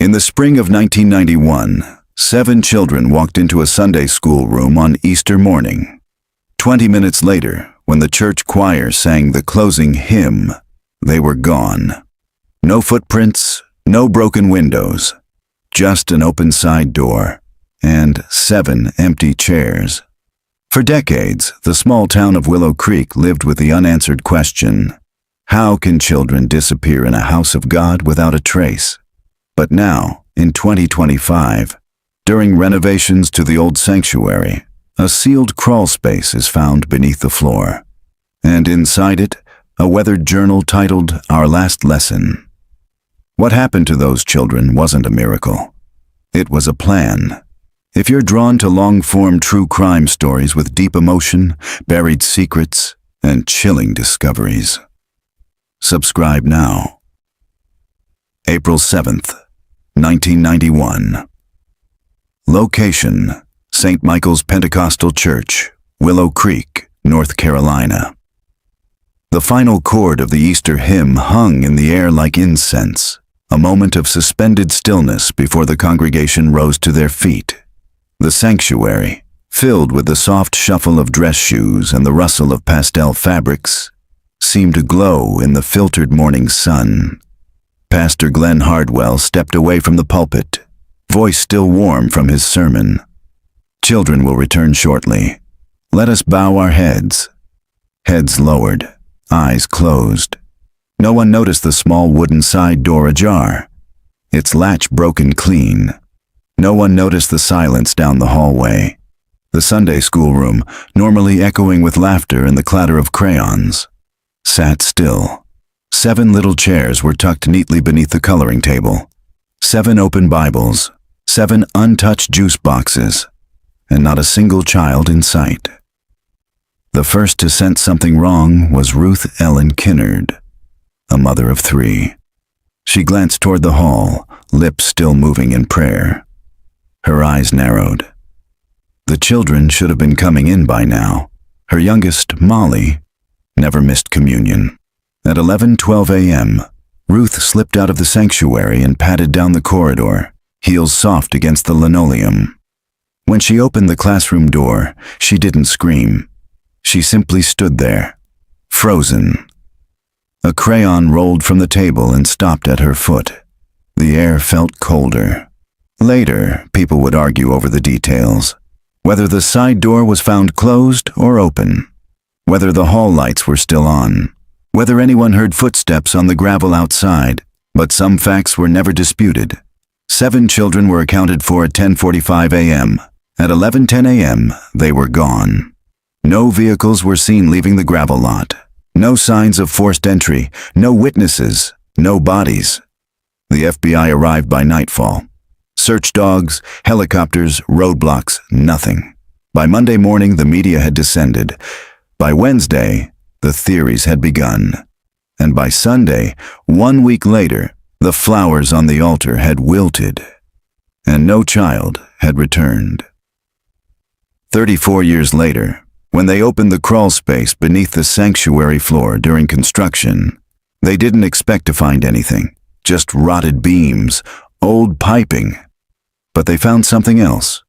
In the spring of 1991, 7 children walked into a Sunday school room on Easter morning. 20 minutes later, when the church choir sang the closing hymn, they were gone. No footprints, no broken windows, just an open side door and 7 empty chairs. For decades, the small town of Willow Creek lived with the unanswered question, how can children disappear in a house of God without a trace? But now, in 2025, during renovations to the old sanctuary, a sealed crawl space is found beneath the floor, and inside it, a weathered journal titled Our Last Lesson. What happened to those children wasn't a miracle. It was a plan. If you're drawn to long-form true crime stories with deep emotion, buried secrets, and chilling discoveries, subscribe now. April 7th, 1991. Location: St. Michael's Pentecostal Church, Willow Creek, North Carolina. The final chord of the Easter hymn hung in the air like incense, a moment of suspended stillness before the congregation rose to their feet. The sanctuary, filled with the soft shuffle of dress shoes and the rustle of pastel fabrics, seemed to glow in the filtered morning sun. Pastor Glenn Hardwell stepped away from the pulpit, voice still warm from his sermon. Children will return shortly. Let us bow our heads. Heads lowered, eyes closed. No one noticed the small wooden side door ajar, its latch broken clean. No one noticed the silence down the hallway. The Sunday school room, normally echoing with laughter and the clatter of crayons, sat still. 7 little chairs were tucked neatly beneath the coloring table. 7 open Bibles, 7 untouched juice boxes, and not a single child in sight. The first to sense something wrong was Ruth Ellen Kinnard, a mother of 3. She glanced toward the hall, lips still moving in prayer. Her eyes narrowed. The children should have been coming in by now. Her youngest, Molly, never missed communion. At 11:12 a.m., Ruth slipped out of the sanctuary and padded down the corridor, heels soft against the linoleum. When she opened the classroom door, she didn't scream. She simply stood there, frozen. A crayon rolled from the table and stopped at her foot. The air felt colder. Later, people would argue over the details. Whether the side door was found closed or open. Whether the hall lights were still on. Whether anyone heard footsteps on the gravel outside. But some facts were never disputed. 7 children were accounted for at 10:45 a.m. At 11:10 a.m., they were gone. No vehicles were seen leaving the gravel lot. No signs of forced entry, no witnesses, no bodies. The FBI arrived by nightfall. Search dogs, helicopters, roadblocks, nothing. By Monday morning, the media had descended. By Wednesday, the theories had begun. And by Sunday, 1 week later, the flowers on the altar had wilted, and no child had returned. 34 years later, when they opened the crawl space beneath the sanctuary floor during construction, they didn't expect to find anything, just rotted beams, old piping. But they found something else.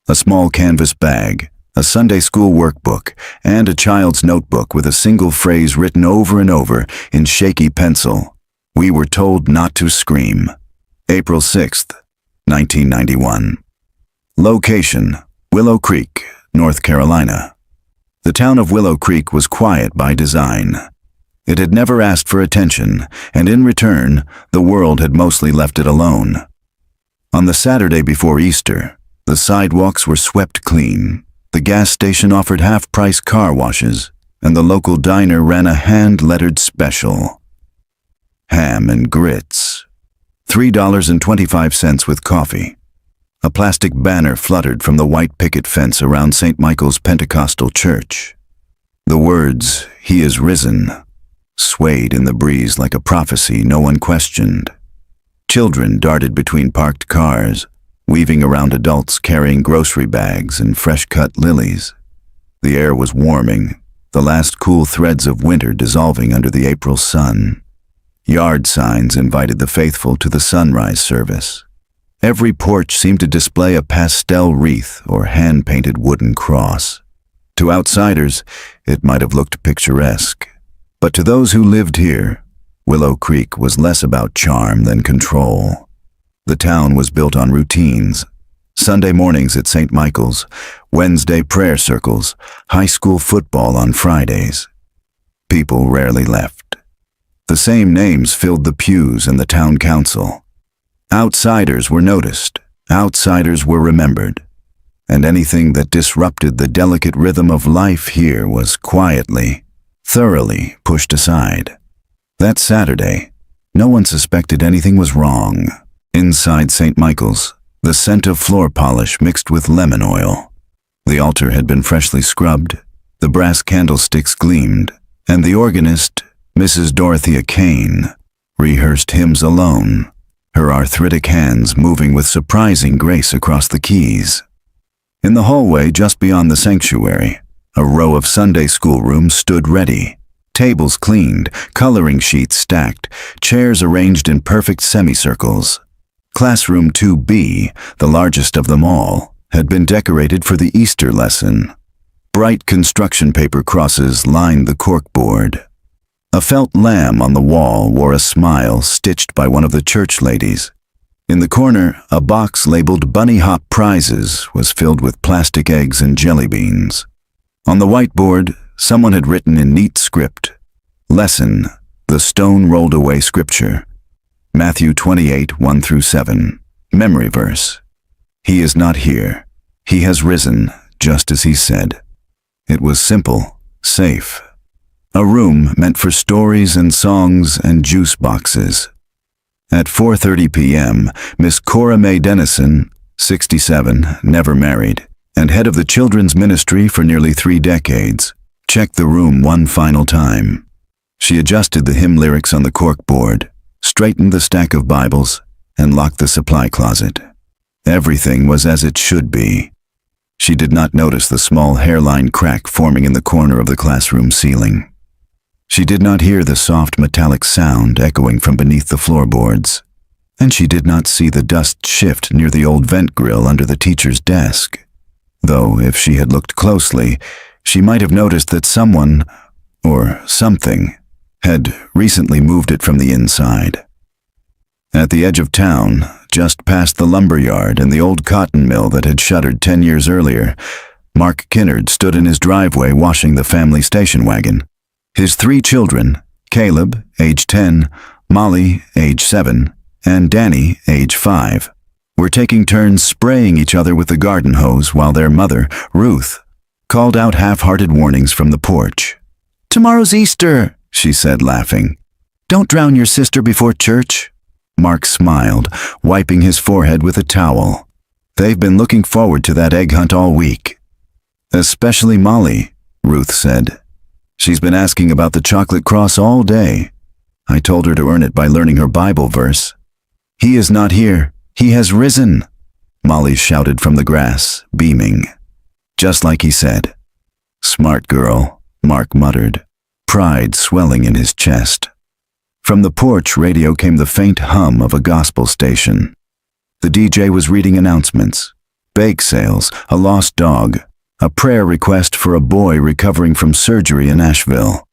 A small canvas bag, a Sunday school workbook, and a child's notebook with a single phrase written over and over in shaky pencil. We were told not to scream. April 6th, 1991. Location: Willow Creek, North Carolina. The town of Willow Creek was quiet by design. It had never asked for attention, and in return, the world had mostly left it alone. On the Saturday before Easter, the sidewalks were swept clean. The gas station offered half-price car washes, and the local diner ran a hand-lettered special. Ham and grits. $3.25 with coffee. A plastic banner fluttered from the white picket fence around St. Michael's Pentecostal Church. The words, "He is risen," swayed in the breeze like a prophecy no one questioned. Children darted between parked cars, weaving around adults carrying grocery bags and fresh-cut lilies. The air was warming, the last cool threads of winter dissolving under the April sun. Yard signs invited the faithful to the sunrise service. Every porch seemed to display a pastel wreath or hand-painted wooden cross. To outsiders, it might have looked picturesque. But to those who lived here, Willow Creek was less about charm than control. The town was built on routines. Sunday mornings at St. Michael's, Wednesday prayer circles, high school football on Fridays. People rarely left. The same names filled the pews in the town council. Outsiders were noticed, outsiders were remembered, and anything that disrupted the delicate rhythm of life here was quietly, thoroughly pushed aside. That Saturday, no one suspected anything was wrong. Inside St. Michael's, the scent of floor polish mixed with lemon oil. The altar had been freshly scrubbed, the brass candlesticks gleamed, and the organist, Mrs. Dorothea Kane, rehearsed hymns alone, her arthritic hands moving with surprising grace across the keys. In the hallway just beyond the sanctuary, a row of Sunday school rooms stood ready, tables cleaned, coloring sheets stacked, chairs arranged in perfect semicircles. Classroom 2B, the largest of them all, had been decorated for the Easter lesson. Bright construction paper crosses lined the corkboard. A felt lamb on the wall wore a smile stitched by one of the church ladies. In the corner, a box labeled Bunny Hop Prizes was filled with plastic eggs and jelly beans. On the whiteboard, someone had written in neat script, "Lesson, the stone rolled away scripture. Matthew 28, 1-7, memory verse. He is not here. He has risen, just as he said." It was simple, safe. A room meant for stories and songs and juice boxes. At 4:30 p.m., Miss Cora Mae Dennison, 67, never married, and head of the children's ministry for nearly 3 decades, checked the room one final time. She adjusted the hymn lyrics on the corkboard, straightened the stack of Bibles, and locked the supply closet. Everything was as it should be. She did not notice the small hairline crack forming in the corner of the classroom ceiling. She did not hear the soft metallic sound echoing from beneath the floorboards, and she did not see the dust shift near the old vent grill under the teacher's desk. Though, if she had looked closely, she might have noticed that someone, or something, had recently moved it from the inside. At the edge of town, just past the lumber yard and the old cotton mill that had shuttered 10 years earlier, Mark Kinnard stood in his driveway washing the family station wagon. His 3 children, Caleb, age 10, Molly, age 7, and Danny, age 5, were taking turns spraying each other with the garden hose while their mother, Ruth, called out half-hearted warnings from the porch. "Tomorrow's Easter," she said, laughing. "Don't drown your sister before church." Mark smiled, wiping his forehead with a towel. "They've been looking forward to that egg hunt all week." "Especially Molly," Ruth said. "She's been asking about the chocolate cross all day. I told her to earn it by learning her Bible verse. He is not here. He has risen," Molly shouted from the grass, beaming. "Just like he said." "Smart girl," Mark muttered, pride swelling in his chest. From the porch radio came the faint hum of a gospel station. The DJ was reading announcements, bake sales, a lost dog, a prayer request for a boy recovering from surgery in Asheville.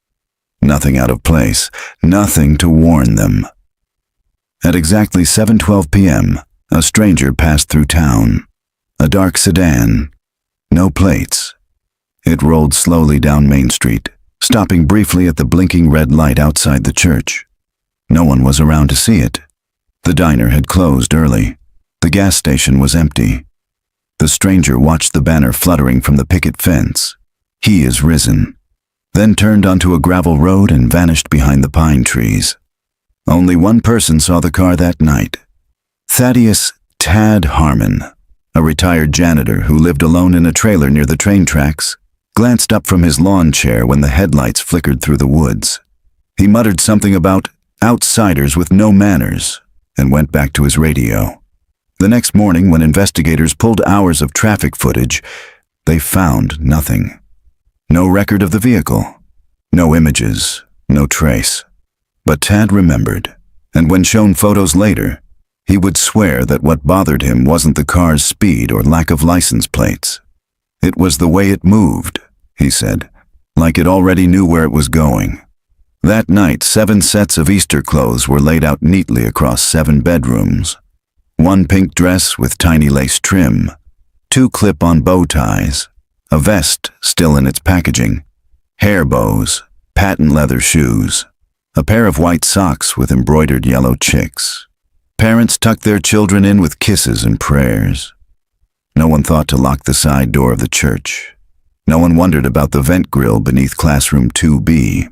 Nothing out of place, nothing to warn them. At exactly 7:12 p.m., a stranger passed through town. A dark sedan. No plates. It rolled slowly down Main Street, stopping briefly at the blinking red light outside the church. No one was around to see it. The diner had closed early. The gas station was empty. The stranger watched the banner fluttering from the picket fence. "He is risen," then turned onto a gravel road and vanished behind the pine trees. Only one person saw the car that night. Thaddeus "Tad" Harmon, a retired janitor who lived alone in a trailer near the train tracks, glanced up from his lawn chair when the headlights flickered through the woods. He muttered something about outsiders with no manners and went back to his radio. The next morning, when investigators pulled hours of traffic footage, they found nothing. No record of the vehicle, no images, no trace. But Tad remembered, and when shown photos later, He would swear that what bothered him wasn't the car's speed or lack of license plates. It was the way it moved, he said, like it already knew where it was going. That night, 7 sets of Easter clothes were laid out neatly across 7 bedrooms. 1 pink dress with tiny lace trim, 2 clip-on bow ties, a vest still in its packaging, hair bows, patent leather shoes, a pair of white socks with embroidered yellow chicks. Parents tucked their children in with kisses and prayers. No one thought to lock the side door of the church. No one wondered about the vent grill beneath classroom 2B.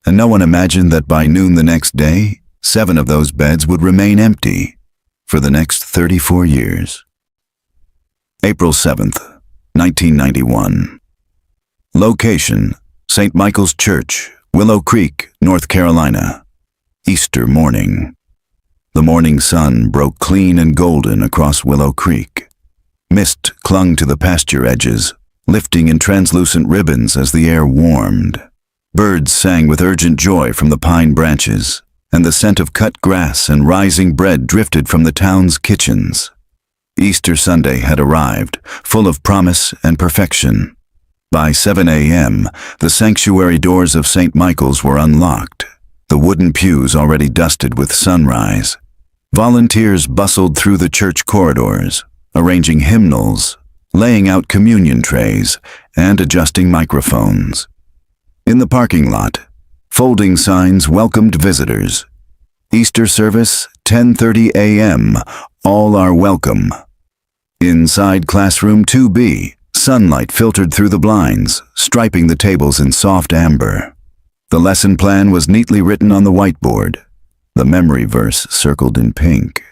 And no one imagined that by noon the next day, 7 of those beds would remain empty for the next 34 years. April 7th, 1991. Location: St. Michael's Church, Willow Creek, North Carolina. Easter morning. The morning sun broke clean and golden across Willow Creek. Mist clung to the pasture edges, lifting in translucent ribbons as the air warmed. Birds sang with urgent joy from the pine branches, and the scent of cut grass and rising bread drifted from the town's kitchens. Easter Sunday had arrived, full of promise and perfection. By 7 a.m., the sanctuary doors of St. Michael's were unlocked, the wooden pews already dusted with sunrise. Volunteers bustled through the church corridors, arranging hymnals, laying out communion trays, and adjusting microphones. In the parking lot, folding signs welcomed visitors. Easter service, 10:30 a.m., all are welcome. Inside classroom 2B, sunlight filtered through the blinds, striping the tables in soft amber. The lesson plan was neatly written on the whiteboard, the memory verse circled in pink.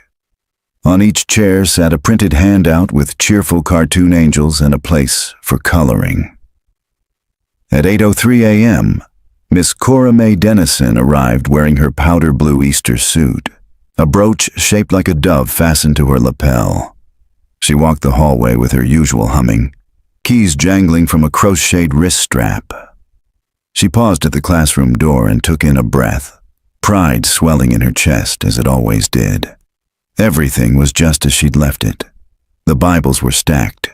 On each chair sat a printed handout with cheerful cartoon angels and a place for coloring. At 8:03 a.m., Miss Cora Mae Dennison arrived wearing her powder blue Easter suit, a brooch shaped like a dove fastened to her lapel. She walked the hallway with her usual humming, keys jangling from a crocheted wrist strap. She paused at the classroom door and took in a breath, pride swelling in her chest as it always did. Everything was just as she'd left it. The Bibles were stacked,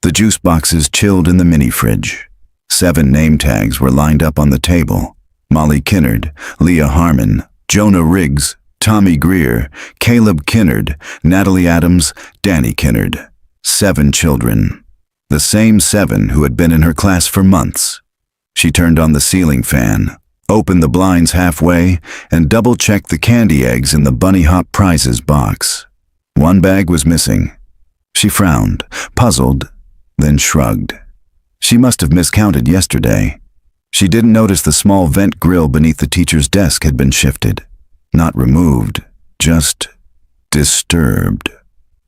the juice boxes chilled in the mini-fridge. 7 name tags were lined up on the table: Molly Kinnard, Leah Harmon, Jonah Riggs, Tommy Greer, Caleb Kinnard, Natalie Adams, Danny Kinnard. 7 children. The same 7 who had been in her class for months. She turned on the ceiling fan, opened the blinds halfway, and double-checked the candy eggs in the Bunny Hop prizes box. 1 bag was missing. She frowned, puzzled, then shrugged. She must have miscounted yesterday. She didn't notice the small vent grill beneath the teacher's desk had been shifted. Not removed, just disturbed.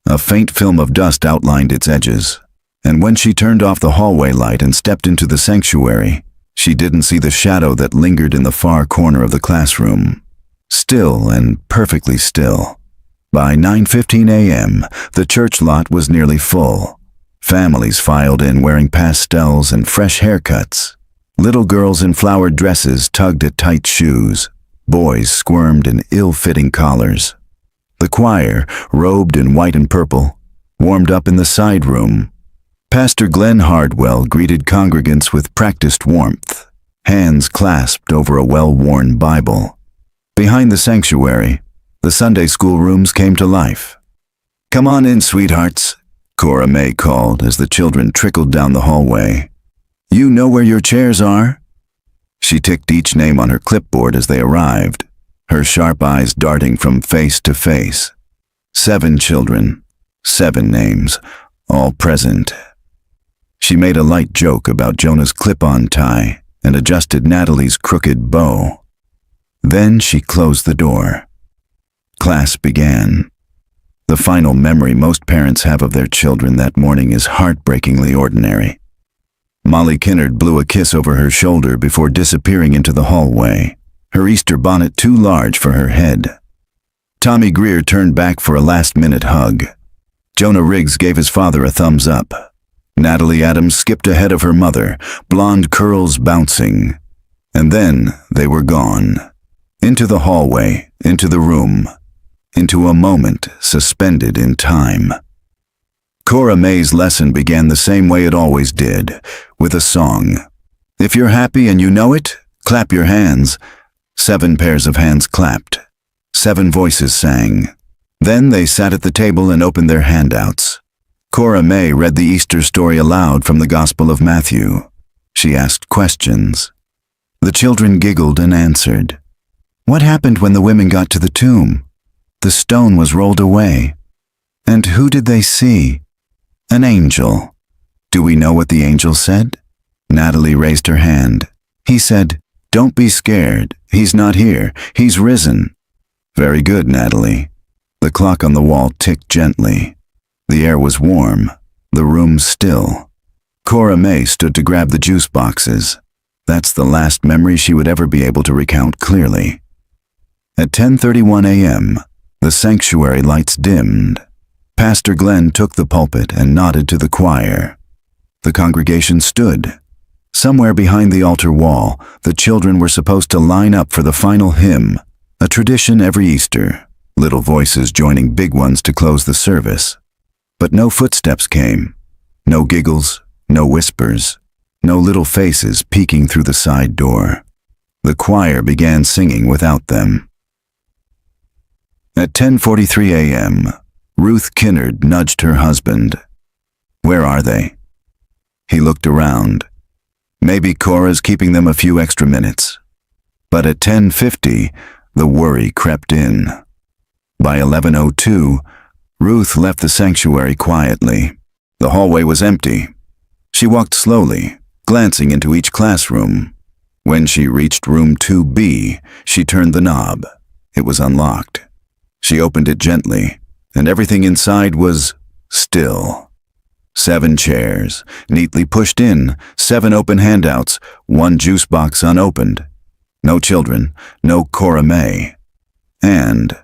A faint film of dust outlined its edges, and when she turned off the hallway light and stepped into the sanctuary, she didn't see the shadow that lingered in the far corner of the classroom. Still and perfectly still. By 9:15 a.m., the church lot was nearly full. Families filed in wearing pastels and fresh haircuts. Little girls in flowered dresses tugged at tight shoes. Boys squirmed in ill-fitting collars. The choir, robed in white and purple, warmed up in the side room. Pastor Glenn Hardwell greeted congregants with practiced warmth, hands clasped over a well-worn Bible. Behind the sanctuary, the Sunday school rooms came to life. "Come on in, sweethearts," Cora Mae called as the children trickled down the hallway. "You know where your chairs are?" She ticked each name on her clipboard as they arrived, her sharp eyes darting from face to face. 7 children, 7 names, all present. She made a light joke about Jonah's clip-on tie and adjusted Natalie's crooked bow. Then she closed the door. Class began. The final memory most parents have of their children that morning is heartbreakingly ordinary. Molly Kinnard blew a kiss over her shoulder before disappearing into the hallway, her Easter bonnet too large for her head. Tommy Greer turned back for a last-minute hug. Jonah Riggs gave his father a thumbs up. Natalie Adams skipped ahead of her mother, blonde curls bouncing. And then they were gone. Into the hallway, into the room. into a moment suspended in time. Cora May's lesson began the same way it always did, with a song. If you're happy and you know it, clap your hands. 7 pairs of hands clapped. 7 voices sang. Then they sat at the table and opened their handouts. Cora May read the Easter story aloud from the Gospel of Matthew. She asked questions. The children giggled and answered. What happened when the women got to the tomb? The stone was rolled away. And who did they see? An angel. Do we know what the angel said? Natalie raised her hand. He said, Don't be scared. He's not here. He's risen. Very good, Natalie. The clock on the wall ticked gently. The air was warm, the room still. Cora May stood to grab the juice boxes. That's the last memory she would ever be able to recount clearly. At 10:31 a.m., the sanctuary lights dimmed. Pastor Glenn took the pulpit and nodded to the choir. The congregation stood. Somewhere behind the altar wall, the children were supposed to line up for the final hymn, a tradition every Easter, little voices joining big ones to close the service. But no footsteps came. No giggles, no whispers, no little faces peeking through the side door. The choir began singing without them. At 10:43 a.m., Ruth Kinnard nudged her husband. Where are they? He looked around. Maybe Cora's keeping them a few extra minutes. But at 10:50, the worry crept in. By 11:02, Ruth left the sanctuary quietly. The hallway was empty. She walked slowly, glancing into each classroom. When she reached room 2B, she turned the knob. It was unlocked. She opened it gently, and everything inside was still. 7 chairs, neatly pushed in, 7 open handouts, 1 juice box unopened. No children, no Cora May. And,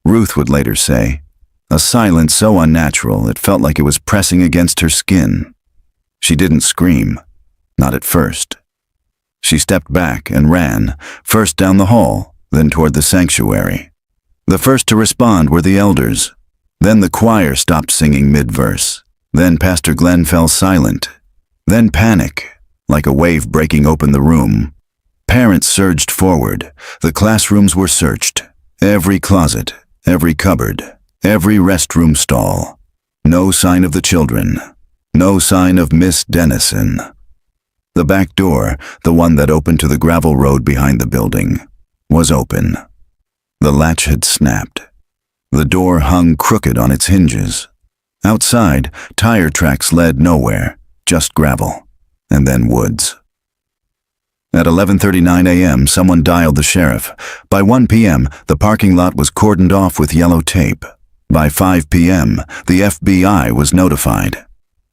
Ruth would later say, a silence so unnatural it felt like it was pressing against her skin. She didn't scream, not at first. She stepped back and ran, first down the hall, then toward the sanctuary. The first to respond were the elders. Then the choir stopped singing mid-verse. Then Pastor Glenn fell silent. Then panic, like a wave breaking open the room. Parents surged forward. The classrooms were searched. Every closet, every cupboard, every restroom stall. No sign of the children. No sign of Miss Dennison. The back door, the one that opened to the gravel road behind the building, was open. The latch had snapped. The door hung crooked on its hinges. Outside, tire tracks led nowhere, just gravel, and then woods. At 11:39 a.m., someone dialed the sheriff. By 1 p.m., the parking lot was cordoned off with yellow tape. By 5 p.m., the FBI was notified.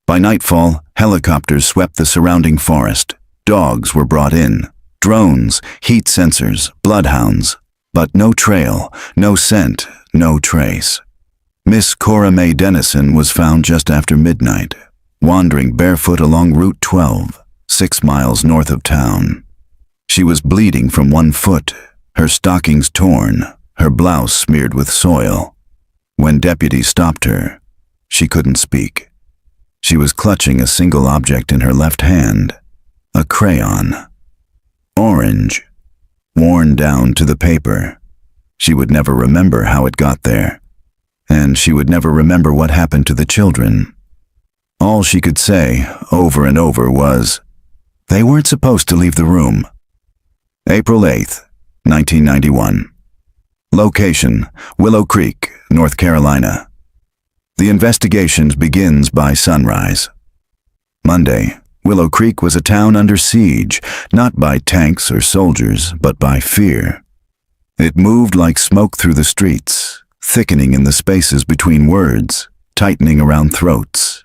By nightfall, helicopters swept the surrounding forest. Dogs were brought in. Drones, heat sensors, bloodhounds. But no trail, no scent, no trace. Miss Cora May Dennison was found just after midnight, wandering barefoot along Route 12, 6 miles north of town. She was bleeding from one foot, her stockings torn, her blouse smeared with soil. When deputies stopped her, she couldn't speak. She was clutching a single object in her left hand, a crayon. Orange, worn down to the paper. She would never remember how it got there, and she would never remember what happened to the children. All she could say, over and over, was, "They weren't supposed to leave the room." April 8th, 1991. Location, Willow Creek, North Carolina. The investigation begins by sunrise. Monday, Willow Creek was a town under siege, not by tanks or soldiers, but by fear. It moved like smoke through the streets, thickening in the spaces between words, tightening around throats.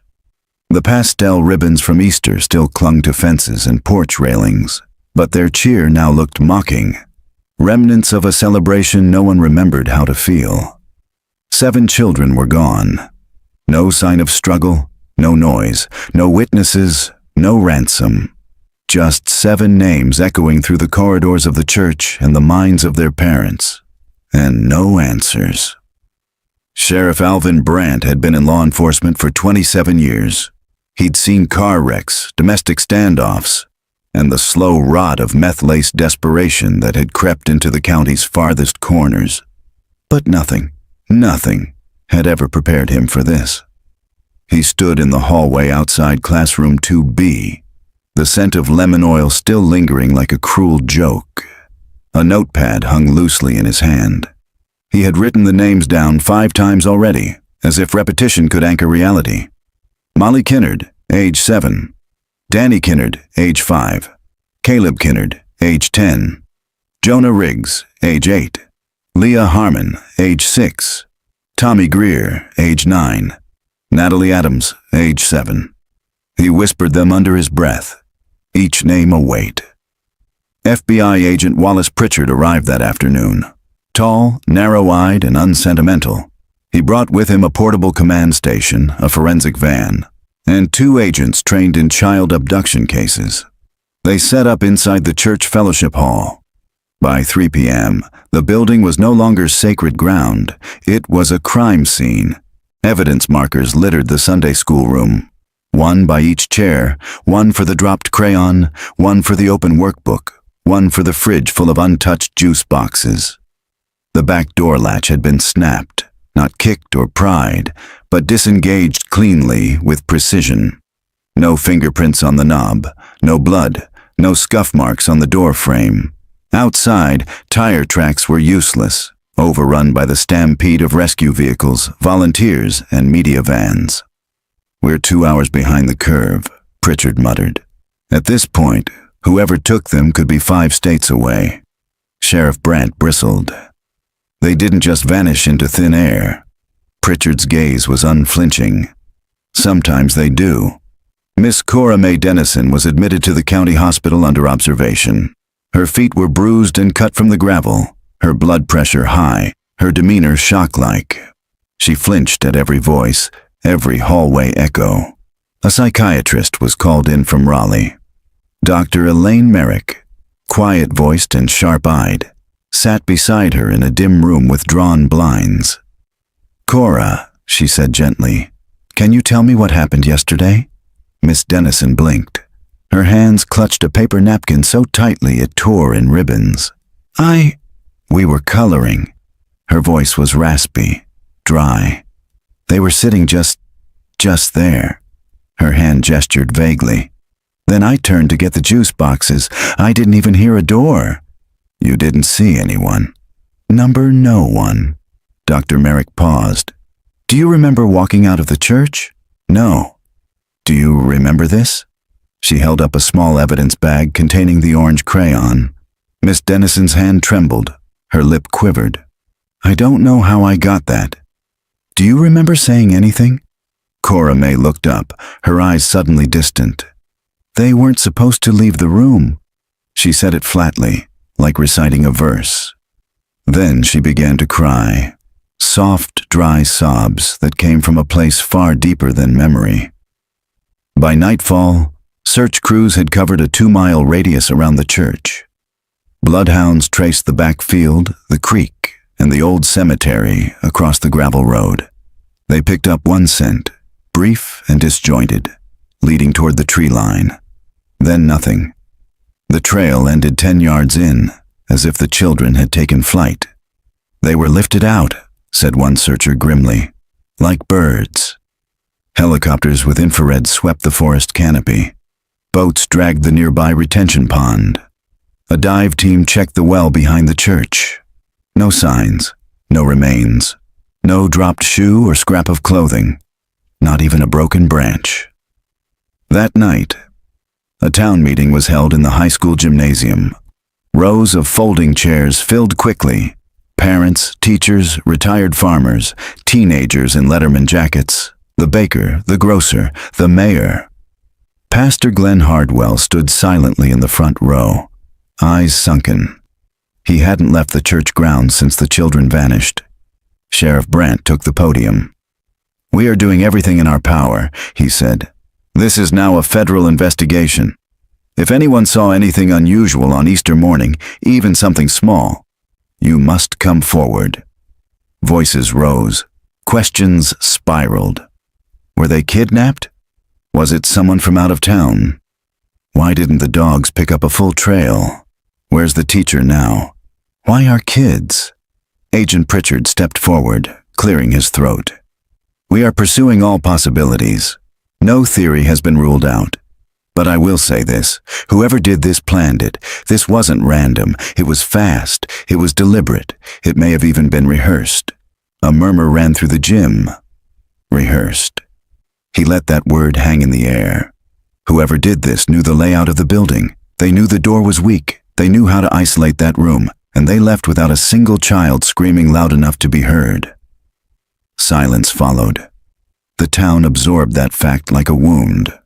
The pastel ribbons from Easter still clung to fences and porch railings, but their cheer now looked mocking, remnants of a celebration no one remembered how to feel. 7 children were gone. No sign of struggle, no noise, no witnesses, no ransom. Just 7 names echoing through the corridors of the church and the minds of their parents. And no answers. Sheriff Alvin Brandt had been in law enforcement for 27 years. He'd seen car wrecks, domestic standoffs, and the slow rot of meth-laced desperation that had crept into the county's farthest corners. But nothing had ever prepared him for this. He stood in the hallway outside classroom 2B, the scent of lemon oil still lingering like a cruel joke. A notepad hung loosely in his hand. He had written the names down 5 times already, as if repetition could anchor reality. Molly Kinnard, age 7. Danny Kinnard, age 5. Caleb Kinnard, age 10. Jonah Riggs, age 8. Leah Harmon, age 6. Tommy Greer, age 9. Natalie Adams, age 7. He whispered them under his breath, each name a weight. FBI agent Wallace Pritchard arrived that afternoon. Tall, narrow-eyed, and unsentimental. He brought with him a portable command station, a forensic van, and 2 agents trained in child abduction cases. They set up inside the church fellowship hall. By 3 p.m., the building was no longer sacred ground. It was a crime scene. Evidence markers littered the Sunday school room. 1 by each chair, 1 for the dropped crayon, 1 for the open workbook, 1 for the fridge full of untouched juice boxes. The back door latch had been snapped, not kicked or pried, but disengaged cleanly with precision. No fingerprints on the knob, no blood, no scuff marks on the door frame. Outside, tire tracks were useless, overrun by the stampede of rescue vehicles, volunteers, and media vans. "We're 2 hours behind the curve," Pritchard muttered. At this point, whoever took them could be 5 states away. Sheriff Brandt bristled. They didn't just vanish into thin air. Pritchard's gaze was unflinching. Sometimes they do. Miss Cora Mae Dennison was admitted to the county hospital under observation. Her feet were bruised and cut from the gravel, her blood pressure high, her demeanor shock-like. She flinched at every voice, every hallway echo. A psychiatrist was called in from Raleigh. Dr. Elaine Merrick, quiet-voiced and sharp-eyed, sat beside her in a dim room with drawn blinds. "Cora," she said gently, "can you tell me what happened yesterday?" Miss Dennison blinked. Her hands clutched a paper napkin so tightly it tore in ribbons. We were coloring." Her voice was raspy, dry. "They were sitting just there." Her hand gestured vaguely. "Then I turned to get the juice boxes. I didn't even hear a door." "You didn't see anyone?" No one." Dr. Merrick paused. "Do you remember walking out of the church?" "No." "Do you remember this?" She held up a small evidence bag containing the orange crayon. Miss Dennison's hand trembled. Her lip quivered. "I don't know how I got that." "Do you remember saying anything?" Cora Mae looked up, her eyes suddenly distant. "They weren't supposed to leave the room." She said it flatly, like reciting a verse. Then she began to cry, soft, dry sobs that came from a place far deeper than memory. By nightfall, search crews had covered a 2-mile radius around the church. Bloodhounds traced the back field, the creek, and the old cemetery across the gravel road. They picked up one scent, brief and disjointed, leading toward the tree line. Then nothing. The trail ended 10 yards in, as if the children had taken flight. "They were lifted out," said one searcher grimly, "like birds." Helicopters with infrared swept the forest canopy. Boats dragged the nearby retention pond. A dive team checked the well behind the church. No signs, no remains, no dropped shoe or scrap of clothing, not even a broken branch. That night, a town meeting was held in the high school gymnasium. Rows of folding chairs filled quickly. Parents, teachers, retired farmers, teenagers in Letterman jackets, the baker, the grocer, the mayor. Pastor Glenn Hardwell stood silently in the front row, eyes sunken. He hadn't left the church grounds since the children vanished. Sheriff Brandt took the podium. "We are doing everything in our power," he said. "This is now a federal investigation. If anyone saw anything unusual on Easter morning, even something small, you must come forward." Voices rose, Questions spiraled. Were they kidnapped? Was it someone from out of town? Why didn't the dogs pick up a full trail? Where's the teacher now? Why are kids? Agent Pritchard stepped forward, clearing his throat. We are pursuing all possibilities. No theory has been ruled out. But I will say this, whoever did this planned it. This wasn't random. It was fast. It was deliberate. It may have even been rehearsed. A murmur ran through the gym. Rehearsed. He let that word hang in the air. Whoever did this knew the layout of the building. They knew the door was weak. They knew how to isolate that room, and they left without a single child screaming loud enough to be heard. Silence followed. The town absorbed that fact like a wound.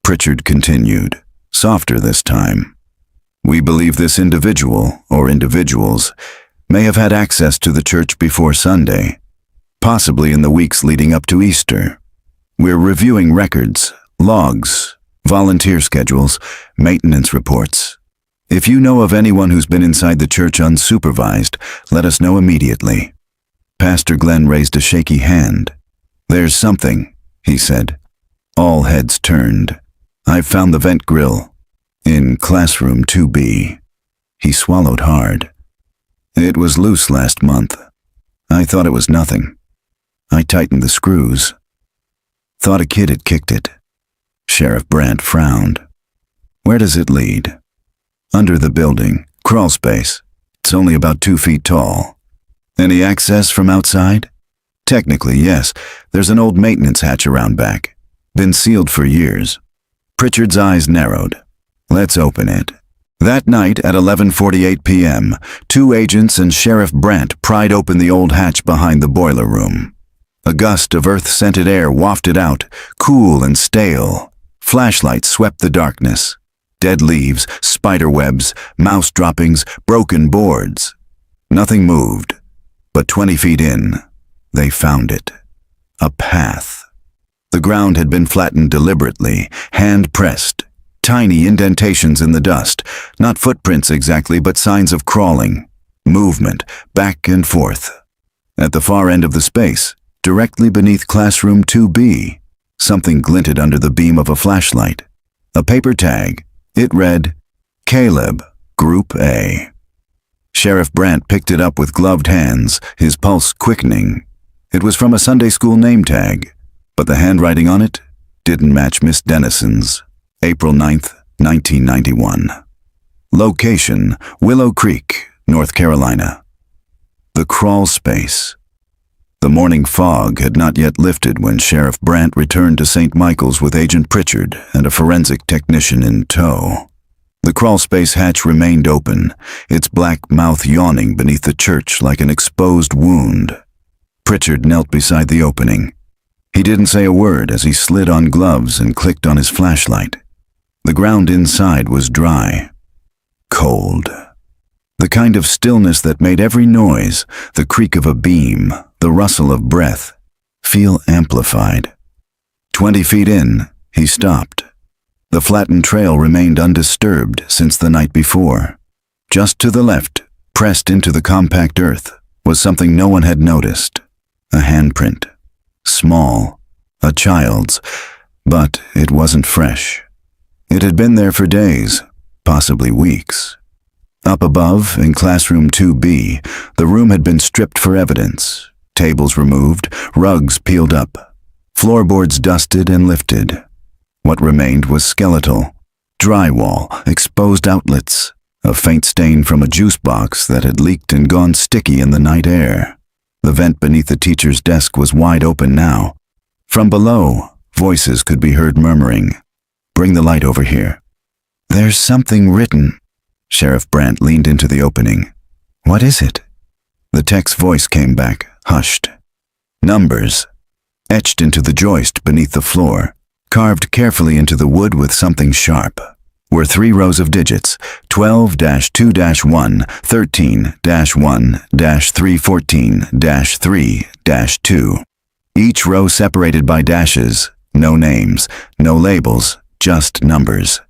Pritchard continued, softer this time. We believe this individual, or individuals, may have had access to the church before Sunday, possibly in the weeks leading up to Easter. We're reviewing records, logs, volunteer schedules, maintenance reports. If you know of anyone who's been inside the church unsupervised, let us know immediately. Pastor Glenn raised a shaky hand. There's something, he said. All heads turned. I've found the vent grill. In classroom 2B. He swallowed hard. It was loose last month. I thought it was nothing. I tightened the screws. Thought a kid had kicked it. Sheriff Brandt frowned. Where does it lead? Under the building, crawl space. It's only about 2 feet tall. Any access from outside? Technically, yes. There's an old maintenance hatch around back. Been sealed for years. Pritchard's eyes narrowed. Let's open it. That night at 11:48 p.m., 2 agents and Sheriff Brandt pried open the old hatch behind the boiler room. A gust of earth-scented air wafted out, cool and stale. Flashlights swept the darkness. Dead leaves, spider webs, mouse droppings, broken boards. Nothing moved. But 20 feet in, they found it. A path. The ground had been flattened deliberately, hand-pressed. Tiny indentations in the dust, not footprints exactly, but signs of crawling, movement, back and forth. At the far end of the space, directly beneath classroom 2B, something glinted under the beam of a flashlight. A paper tag. It read, Caleb, Group A. Sheriff Brandt picked it up with gloved hands, his pulse quickening. It was from a Sunday school name tag, but the handwriting on it didn't match Miss Dennison's. April 9th, 1991. Location, Willow Creek, North Carolina. The crawl space. The morning fog had not yet lifted when Sheriff Brandt returned to St. Michael's with Agent Pritchard and a forensic technician in tow. The crawl space hatch remained open, its black mouth yawning beneath the church like an exposed wound. Pritchard knelt beside the opening. He didn't say a word as he slid on gloves and clicked on his flashlight. The ground inside was dry, cold. The kind of stillness that made every noise, the creak of a beam, the rustle of breath, feel amplified. 20 feet in, he stopped. The flattened trail remained undisturbed since the night before. Just to the left, pressed into the compact earth, was something no one had noticed. A handprint. Small. A child's. But it wasn't fresh. It had been there for days, possibly weeks. Up above, in classroom 2B, the room had been stripped for evidence. Tables removed, rugs peeled up, floorboards dusted and lifted. What remained was skeletal. Drywall, exposed outlets, a faint stain from a juice box that had leaked and gone sticky in the night air. The vent beneath the teacher's desk was wide open now. From below, voices could be heard murmuring, "Bring the light over here." "There's something written." Sheriff Brandt leaned into the opening. "What is it?" The tech's voice came back, hushed. Numbers, etched into the joist beneath the floor, carved carefully into the wood with something sharp, were 3 rows of digits, 12-2-1, 13-1-314-3-2. Each row separated by dashes, no names, no labels, just numbers.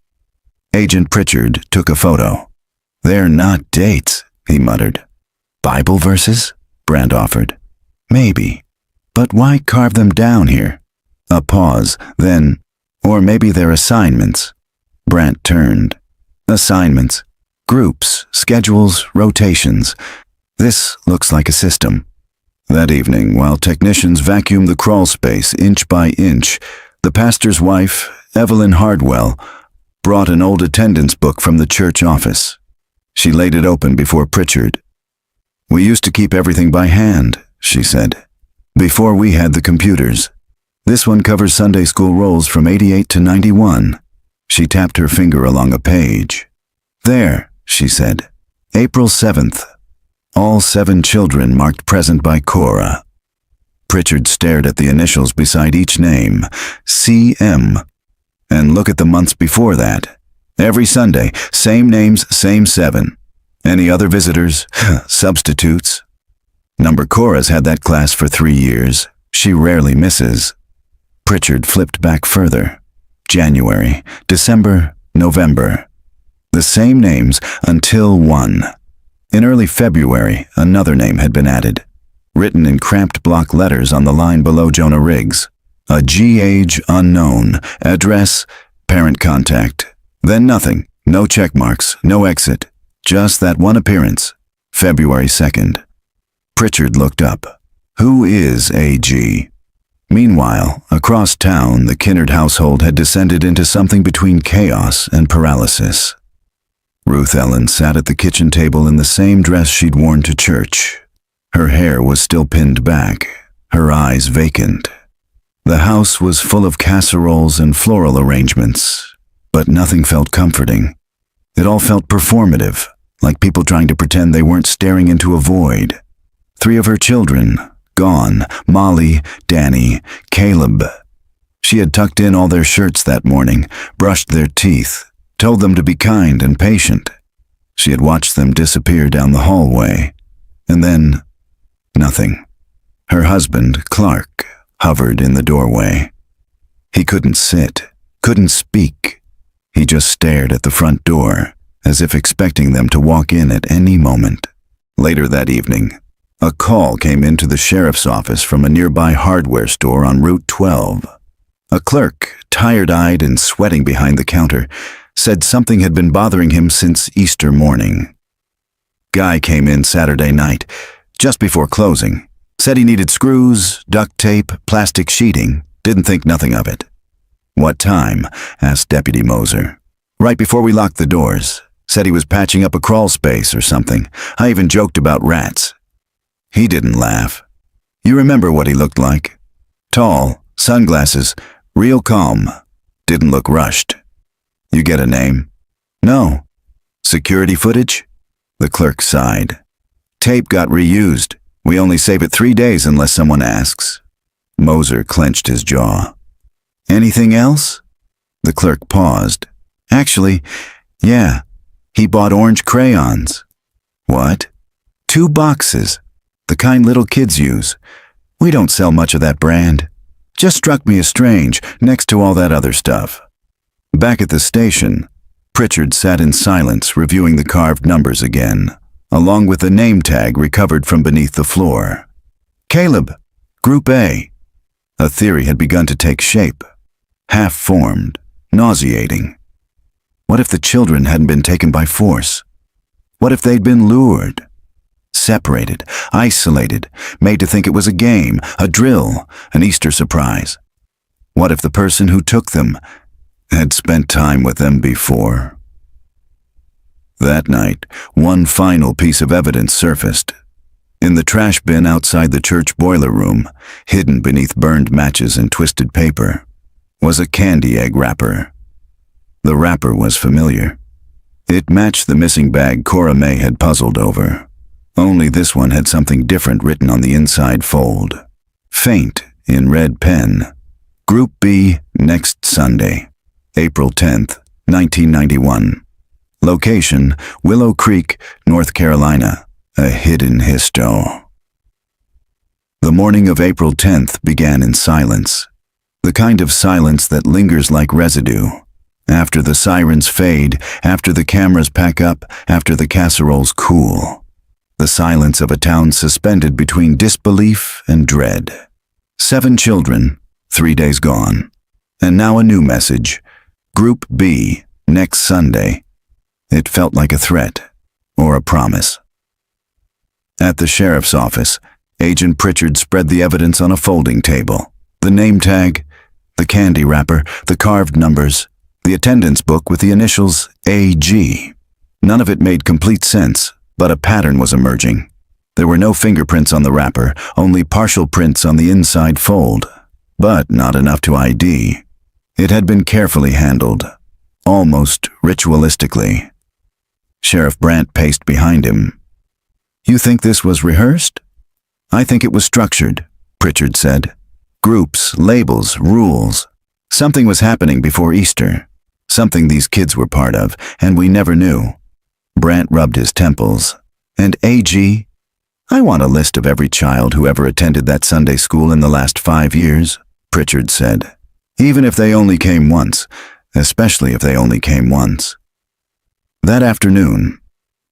Agent Pritchard took a photo. "They're not dates," he muttered. "Bible verses?" Brandt offered. "Maybe." But why carve them down here? A pause, then, or maybe they're assignments. Brant turned. Assignments. Groups, schedules, rotations. This looks like a system. That evening, while technicians vacuumed the crawl space inch by inch, the pastor's wife, Evelyn Hardwell, brought an old attendance book from the church office. She laid it open before Pritchard. "We used to keep everything by hand," she said, "before we had the computers. This one covers Sunday school rolls from 88 to 91. She tapped her finger along a page. "There," she said, "April 7th. All 7 children marked present by Cora." Pritchard stared at the initials beside each name, CM. "And look at the months before that. Every Sunday, same names, same 7. Any other visitors? Substitutes?" "Number Cora's had that class for 3 years. She rarely misses." Pritchard flipped back further. January, December, November. The same names until 1. In early February, another name had been added, written in cramped block letters on the line below Jonah Riggs. A G-age unknown, address, parent contact. Then nothing, no check marks, no exit. Just that one appearance, February 2nd. Pritchard looked up. Who is A.G.? Meanwhile, across town, the Kinnard household had descended into something between chaos and paralysis. Ruth Ellen sat at the kitchen table in the same dress she'd worn to church. Her hair was still pinned back, her eyes vacant. The house was full of casseroles and floral arrangements, but nothing felt comforting. It all felt performative, like people trying to pretend they weren't staring into a void. 3 of her children, gone, Molly, Danny, Caleb. She had tucked in all their shirts that morning, brushed their teeth, told them to be kind and patient. She had watched them disappear down the hallway. And then, nothing. Her husband, Clark, hovered in the doorway. He couldn't sit, couldn't speak. He just stared at the front door, as if expecting them to walk in at any moment. Later that evening, a call came into the sheriff's office from a nearby hardware store on Route 12. A clerk, tired-eyed and sweating behind the counter, said something had been bothering him since Easter morning. Guy came in Saturday night, just before closing. Said he needed screws, duct tape, plastic sheeting. Didn't think nothing of it. "What time?" asked Deputy Moser. "Right before we locked the doors. Said he was patching up a crawl space or something. I even joked about rats." He didn't laugh. "You remember what he looked like? Tall, sunglasses, real calm. Didn't look rushed. You get a name?" "No." "Security footage?" The clerk sighed. "Tape got reused. We only save it 3 days unless someone asks." Moser clenched his jaw. "Anything else?" The clerk paused. "Actually, yeah. He bought orange crayons." "What?" "2 boxes. The kind little kids use. We don't sell much of that brand. Just struck me as strange, next to all that other stuff." Back at the station, Pritchard sat in silence, reviewing the carved numbers again, along with the name tag recovered from beneath the floor. Caleb, Group A. A theory had begun to take shape, half-formed, nauseating. What if the children hadn't been taken by force? What if they'd been lured? Separated, isolated, made to think it was a game, a drill, an Easter surprise. What if the person who took them had spent time with them before? That night, one final piece of evidence surfaced. In the trash bin outside the church boiler room, hidden beneath burned matches and twisted paper, was a candy egg wrapper. The wrapper was familiar. It matched the missing bag Cora May had puzzled over. Only this one had something different written on the inside fold. Faint, in red pen. Group B, next Sunday, April 10th, 1991. Location, Willow Creek, North Carolina. A hidden histo. The morning of April 10th began in silence. The kind of silence that lingers like residue. After the sirens fade, after the cameras pack up, after the casseroles cool. The silence of a town suspended between disbelief and dread. 7 children, 3 days gone. And now a new message. Group B, next Sunday. It felt like a threat, or a promise. At the sheriff's office, Agent Pritchard spread the evidence on a folding table. The name tag, the candy wrapper, the carved numbers, the attendance book with the initials AG. None of it made complete sense, but a pattern was emerging. There were no fingerprints on the wrapper, only partial prints on the inside fold, but not enough to ID. It had been carefully handled, almost ritualistically. Sheriff Brandt paced behind him. "You think this was rehearsed?" "I think it was structured," Pritchard said. "Groups, labels, rules. Something was happening before Easter. Something these kids were part of, and we never knew." Brandt rubbed his temples. "And AG? I want a list of every child who ever attended that Sunday school in the last 5 years, Pritchard said. "Even if they only came once, especially if they only came once." That afternoon,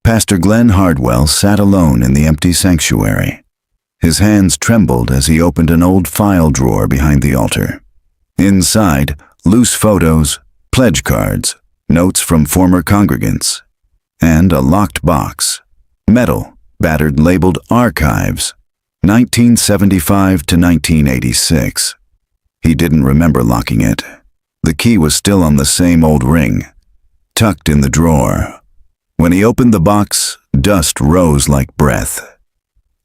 Pastor Glenn Hardwell sat alone in the empty sanctuary. His hands trembled as he opened an old file drawer behind the altar. Inside, loose photos, pledge cards, notes from former congregants, and a locked box, metal, battered, labeled Archives, 1975 to 1986. He didn't remember locking it. The key was still on the same old ring, tucked in the drawer. When he opened the box, dust rose like breath.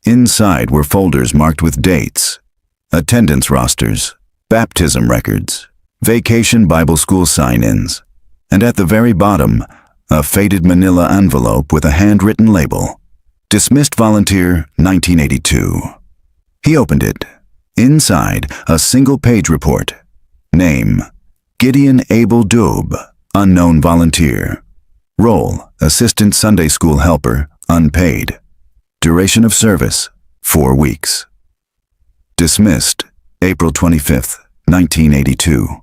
Inside were folders marked with dates, attendance rosters, baptism records, vacation Bible school sign-ins, and at the very bottom, a faded manila envelope with a handwritten label, Dismissed Volunteer, 1982. He opened it. Inside, a single-page report. Name, Gideon Abel Doob, unknown volunteer. Role, Assistant Sunday School Helper, unpaid. Duration of service, 4 weeks. Dismissed, April 25th, 1982.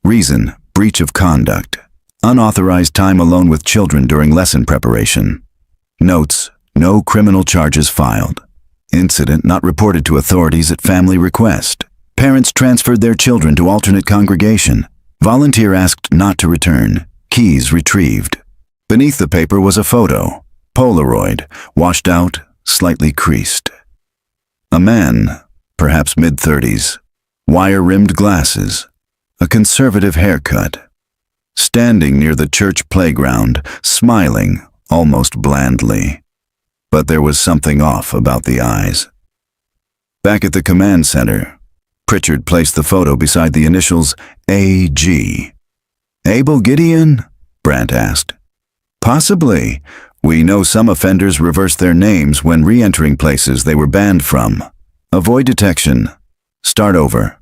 Reason, breach of conduct. Unauthorized time alone with children during lesson preparation. Notes, no criminal charges filed. Incident not reported to authorities at family request. Parents transferred their children to alternate congregation. Volunteer asked not to return. Keys retrieved. Beneath the paper was a photo. Polaroid, washed out, slightly creased. A man, perhaps mid-30s, wire-rimmed glasses, a conservative haircut, standing near the church playground, smiling almost blandly. But there was something off about the eyes. Back at the command center, Pritchard placed the photo beside the initials AG. "Abel Gideon?" Brandt asked. "Possibly. We know some offenders reverse their names when re-entering places they were banned from. Avoid detection. Start over."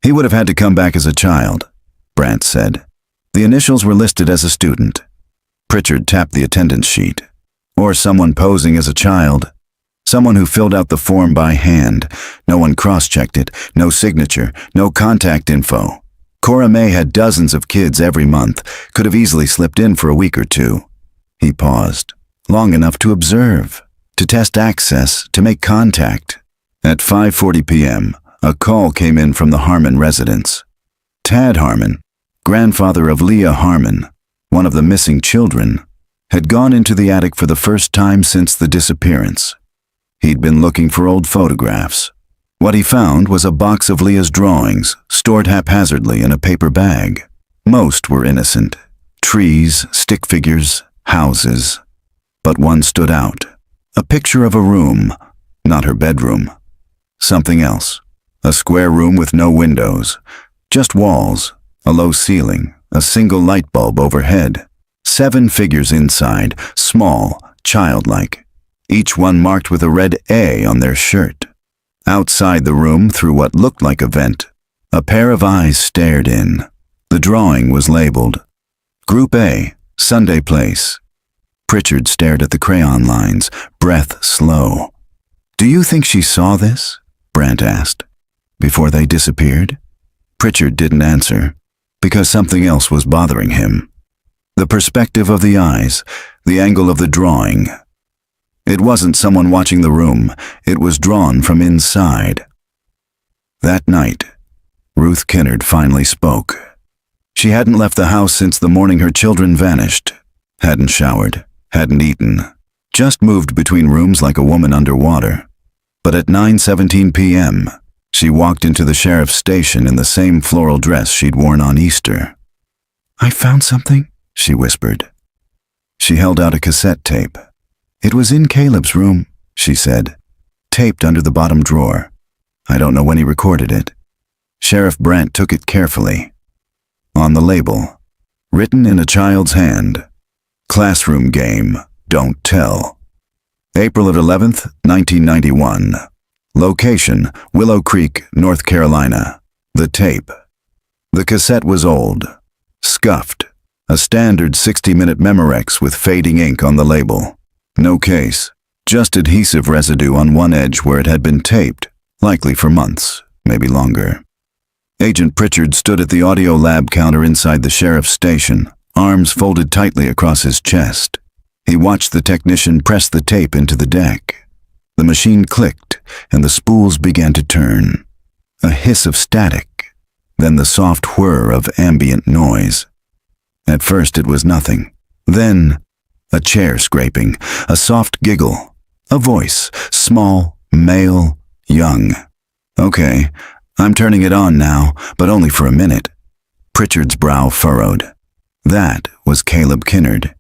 "He would have had to come back as a child," Brandt said. The initials were listed as a student. Pritchard tapped the attendance sheet. Or someone posing as a child. Someone who filled out the form by hand. No one cross-checked it. No signature. No contact info. Cora May had dozens of kids every month. Could have easily slipped in for a week or two. He paused, long enough to observe, to test access, to make contact. At 5:40 p.m., a call came in from the Harmon residence. Tad Harmon, grandfather of Leah Harmon, one of the missing children, had gone into the attic for the first time since the disappearance. He'd been looking for old photographs. What he found was a box of Leah's drawings, stored haphazardly in a paper bag. Most were innocent. Trees, stick figures, houses. But one stood out. A picture of a room, not her bedroom. Something else. A square room with no windows. Just walls, a low ceiling, a single light bulb overhead. 7 figures inside, small, childlike, each one marked with a red A on their shirt. Outside the room, through what looked like a vent, a pair of eyes stared in. The drawing was labeled, Group A, Sunday Place. Pritchard stared at the crayon lines, breath slow. "Do you think she saw this?" Brandt asked. "Before they disappeared?" Pritchard didn't answer, because something else was bothering him. The perspective of the eyes, the angle of the drawing. It wasn't someone watching the room, it was drawn from inside. That night, Ruth Kinnard finally spoke. She hadn't left the house since the morning her children vanished. Hadn't showered, hadn't eaten, just moved between rooms like a woman underwater. But at 9:17 p.m., she walked into the sheriff's station in the same floral dress she'd worn on Easter. "I found something," she whispered. She held out a cassette tape. "It was in Caleb's room," she said, "taped under the bottom drawer. I don't know when he recorded it." Sheriff Brandt took it carefully. On the label, written in a child's hand, "Classroom game, don't tell." April 11th, 1991. Location, Willow Creek, North Carolina. The tape. The cassette was old, scuffed, a standard 60-minute Memorex with fading ink on the label. No case, just adhesive residue on one edge where it had been taped, likely for months, maybe longer. Agent Pritchard stood at the audio lab counter inside the sheriff's station, arms folded tightly across his chest. He watched the technician press the tape into the deck. The machine clicked, and the spools began to turn. A hiss of static, then the soft whir of ambient noise. At first it was nothing. Then, a chair scraping, a soft giggle, a voice, small, male, young. "Okay, I'm turning it on now, but only for a minute." Pritchard's brow furrowed. That was Caleb Kinnard.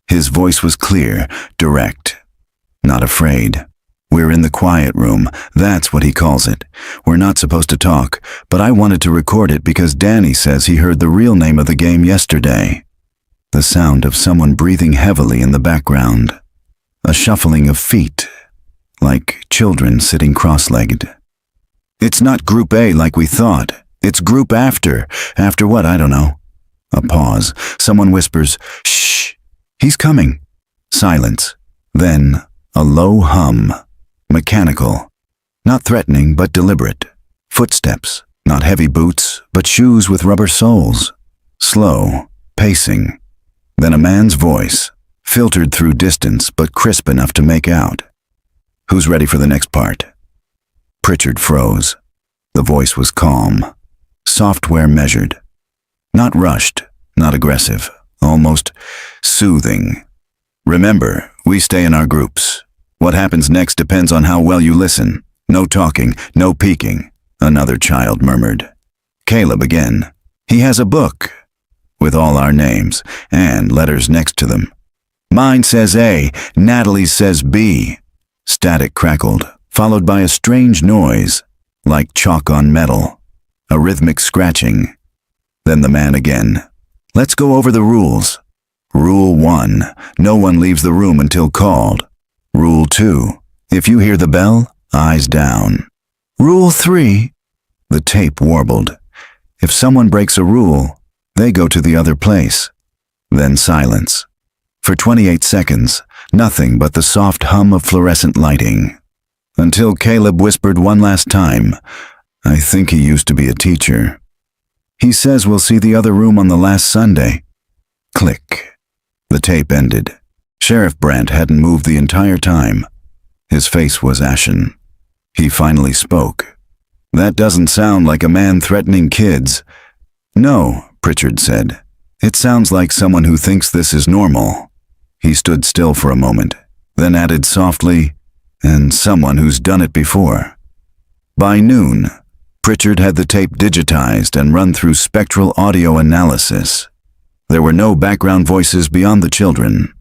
His voice was clear, direct, not afraid. "We're in the quiet room, that's what he calls it. We're not supposed to talk, but I wanted to record it because Danny says he heard the real name of the game yesterday." The sound of someone breathing heavily in the background. A shuffling of feet, like children sitting cross-legged. "It's not Group A like we thought. It's Group After. After what, I don't know." A pause. Someone whispers, "Shh, he's coming." Silence. Then a low hum. Mechanical. Not threatening, but deliberate. Footsteps. Not heavy boots, but shoes with rubber soles. Slow. Pacing. Then a man's voice, filtered through distance, but crisp enough to make out. "Who's ready for the next part?" Pritchard froze. The voice was calm. Software measured. Not rushed, not aggressive, almost soothing. "Remember, we stay in our groups. What happens next depends on how well you listen. No talking, no peeking," another child murmured. Caleb again. "He has a book, with all our names, and letters next to them. Mine says A, Natalie's says B." Static crackled, followed by a strange noise, like chalk on metal, a rhythmic scratching. Then the man again. "Let's go over the rules. Rule 1, no one leaves the room until called. Rule 2, if you hear the bell, eyes down. Rule 3, the tape warbled. If someone breaks a rule, they go to the other place." Then silence. For 28 seconds, nothing but the soft hum of fluorescent lighting. Until Caleb whispered one last time, "I think he used to be a teacher. He says we'll see the other room on the last Sunday." Click. The tape ended. Sheriff Brandt hadn't moved the entire time. His face was ashen. He finally spoke. "That doesn't sound like a man threatening kids." "No," Pritchard said. "It sounds like someone who thinks this is normal." He stood still for a moment, then added softly, "And someone who's done it before." By noon, Pritchard had the tape digitized and run through spectral audio analysis. There were no background voices beyond the children.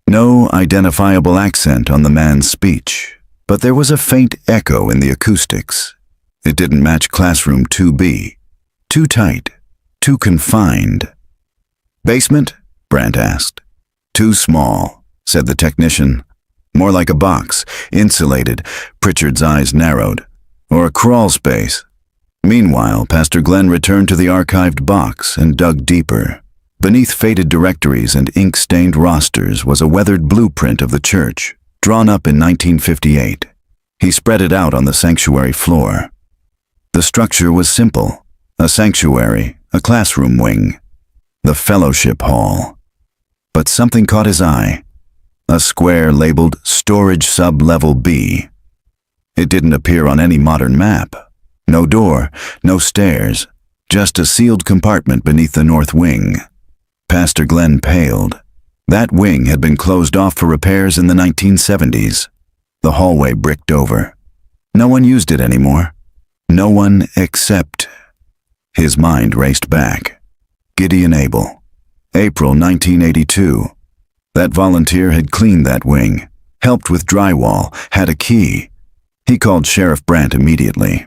No identifiable accent on the man's speech, but there was a faint echo in the acoustics. It didn't match Classroom 2B. Too tight, too confined. "Basement?" Brandt asked. "Too small," said the technician. "More like a box, insulated." Pritchard's eyes narrowed. "Or a crawl space." Meanwhile, Pastor Glenn returned to the archived box and dug deeper. Beneath faded directories and ink-stained rosters was a weathered blueprint of the church, drawn up in 1958. He spread it out on the sanctuary floor. The structure was simple: a sanctuary, a classroom wing, the fellowship hall. But something caught his eye: a square labeled Storage Sub-Level B. It didn't appear on any modern map. No door, no stairs, just a sealed compartment beneath the north wing. Pastor Glenn paled. That wing had been closed off for repairs in the 1970s. The hallway bricked over. No one used it anymore. No one except... His mind raced back. Gideon Abel. April 1982. That volunteer had cleaned that wing, helped with drywall, had a key. He called Sheriff Brandt immediately.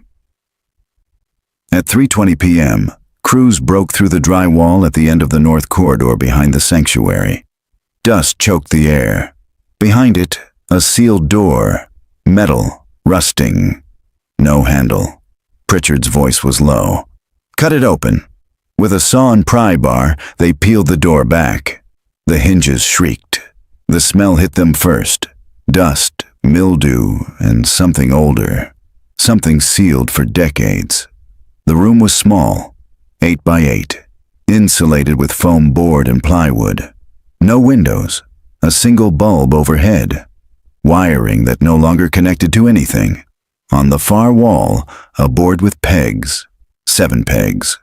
At 3:20 p.m., crews broke through the drywall at the end of the north corridor behind the sanctuary. Dust choked the air. Behind it, a sealed door, metal, rusting. No handle. Pritchard's voice was low. "Cut it open." With a saw and pry bar, they peeled the door back. The hinges shrieked. The smell hit them first. Dust, mildew, and something older. Something sealed for decades. The room was small, 8 by 8, insulated with foam board and plywood. No windows, a single bulb overhead. Wiring that no longer connected to anything. On the far wall, a board with pegs. 7 pegs.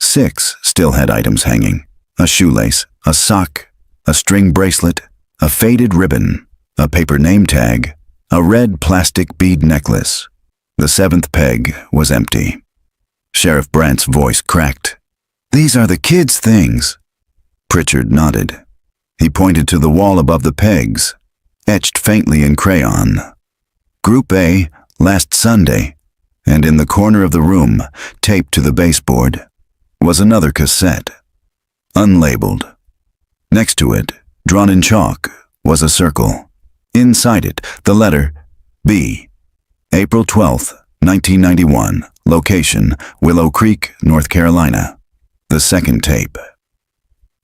6 still had items hanging. A shoelace, a sock, a string bracelet, a faded ribbon, a paper name tag, a red plastic bead necklace. The 7th peg was empty. Sheriff Brandt's voice cracked. "These are the kids' things." Pritchard nodded. He pointed to the wall above the pegs, etched faintly in crayon. Group A, last Sunday, and in the corner of the room, taped to the baseboard, was another cassette, unlabeled. Next to it, drawn in chalk, was a circle. Inside it, the letter B. April 12th, 1991. Location, Willow Creek, North Carolina. The second tape.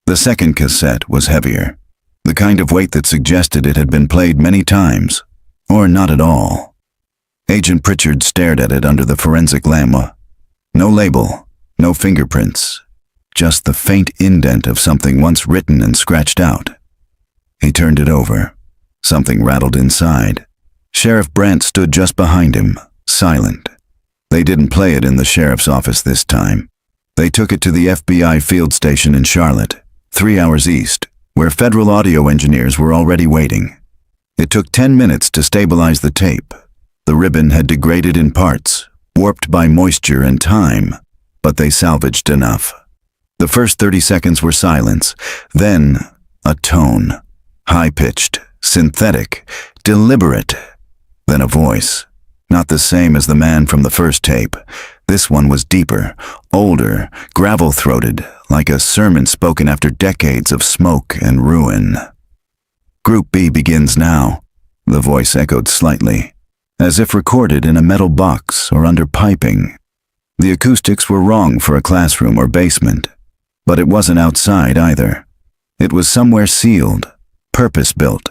The second cassette was heavier, the kind of weight that suggested it had been played many times, or not at all. Agent Pritchard stared at it under the forensic lamp. No label, no fingerprints, just the faint indent of something once written and scratched out. He turned it over. Something rattled inside. Sheriff Brandt stood just behind him, silent. They didn't play it in the sheriff's office this time. They took it to the FBI field station in Charlotte, 3 hours east, where federal audio engineers were already waiting. It took 10 minutes to stabilize the tape. The ribbon had degraded in parts, warped by moisture and time, but they salvaged enough. The first 30 seconds were silence, then a tone, high-pitched, synthetic, deliberate, then a voice. Not the same as the man from the first tape. This one was deeper, older, gravel-throated, like a sermon spoken after decades of smoke and ruin. Group B begins now, the voice echoed slightly, as if recorded in a metal box or under piping. The acoustics were wrong for a classroom or basement, but it wasn't outside either. It was somewhere sealed, purpose-built.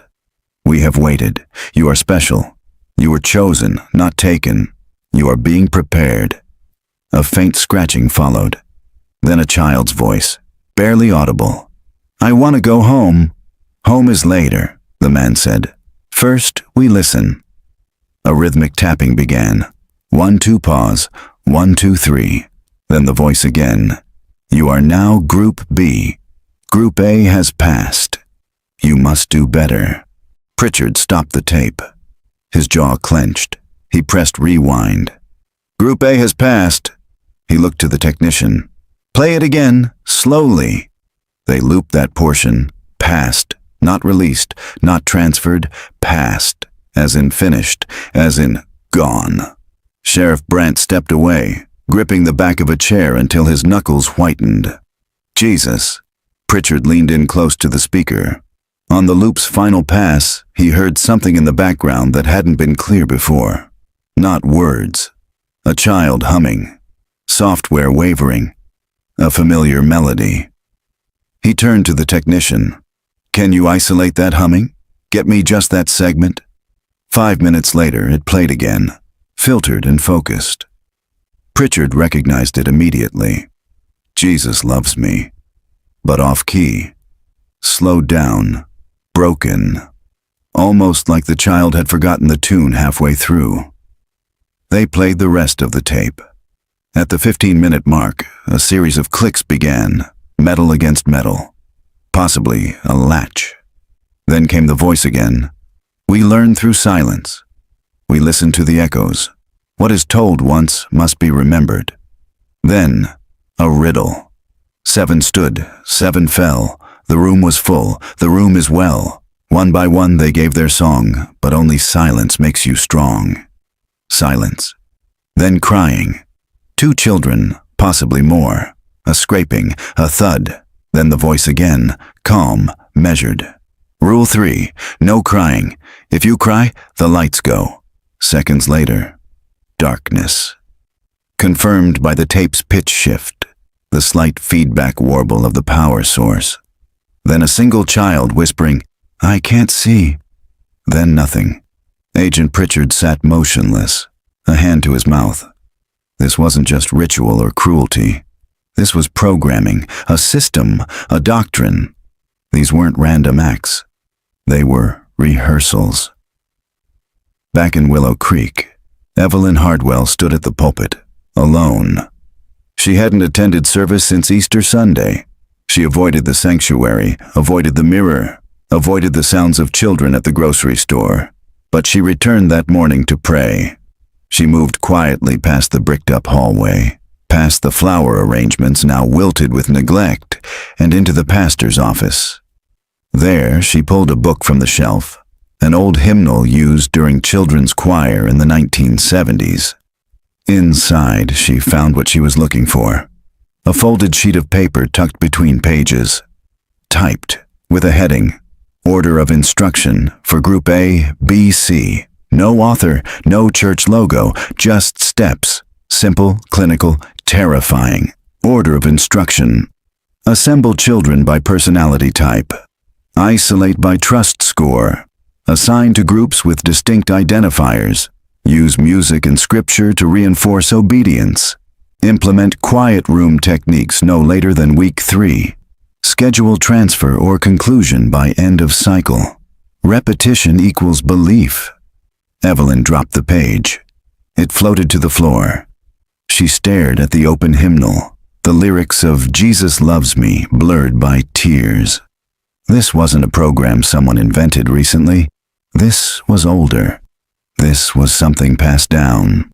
"We have waited. You are special. You were chosen, not taken. You are being prepared." A faint scratching followed. Then a child's voice, barely audible. "I want to go home." "Home is later," the man said. "First, we listen." A rhythmic tapping began. 1, 2, pause. 1, 2, 3. Then the voice again. "You are now Group B. Group A has passed. You must do better." Pritchard stopped the tape. His jaw clenched. He pressed rewind. "Group A has passed." He looked to the technician. "Play it again, slowly." They looped that portion. Passed, not released, not transferred, passed, as in finished, as in gone. Sheriff Brandt stepped away, gripping the back of a chair until his knuckles whitened. "Jesus." Pritchard leaned in close to the speaker. On the loop's final pass, he heard something in the background that hadn't been clear before. Not words. A child humming. Software wavering. A familiar melody. He turned to the technician. "Can you isolate that humming? Get me just that segment?" 5 minutes later, it played again, filtered and focused. Pritchard recognized it immediately. "Jesus loves me." But off-key. Slowed down. Broken. Almost like the child had forgotten the tune halfway through. They played the rest of the tape. At the 15-minute mark, a series of clicks began, metal against metal. Possibly a latch. Then came the voice again. We learn through silence. We listen to the echoes. What is told once must be remembered. Then, a riddle. 7 stood, 7 fell. The room was full, the room is well. One by one they gave their song, but only silence makes you strong. Silence. Then crying. 2 children, possibly more. A scraping, a thud. Then the voice again, calm, measured. Rule 3, no crying. If you cry, the lights go. Seconds later, darkness. Confirmed by the tape's pitch shift, the slight feedback warble of the power source. Then a single child whispering, I can't see. Then nothing. Agent Pritchard sat motionless, a hand to his mouth. This wasn't just ritual or cruelty. This was programming, a system, a doctrine. These weren't random acts. They were rehearsals. Back in Willow Creek, Evelyn Hardwell stood at the pulpit, alone. She hadn't attended service since Easter Sunday. She avoided the sanctuary, avoided the mirror, avoided the sounds of children at the grocery store. But she returned that morning to pray. She moved quietly past the bricked-up hallway, past the flower arrangements now wilted with neglect, and into the pastor's office. There, she pulled a book from the shelf, an old hymnal used during children's choir in the 1970s. Inside, she found what she was looking for. A folded sheet of paper tucked between pages. Typed, with a heading, Order of Instruction for Group A, B, C. No author, no church logo, just steps. Simple, clinical, terrifying. Order of Instruction. Assemble children by personality type. Isolate by trust score. Assign to groups with distinct identifiers. Use music and scripture to reinforce obedience. Implement quiet room techniques no later than week 3. Schedule transfer or conclusion by end of cycle. Repetition equals belief. Evelyn dropped the page. It floated to the floor. She stared at the open hymnal, the lyrics of Jesus Loves Me blurred by tears. This wasn't a program someone invented recently. This was older. This was something passed down.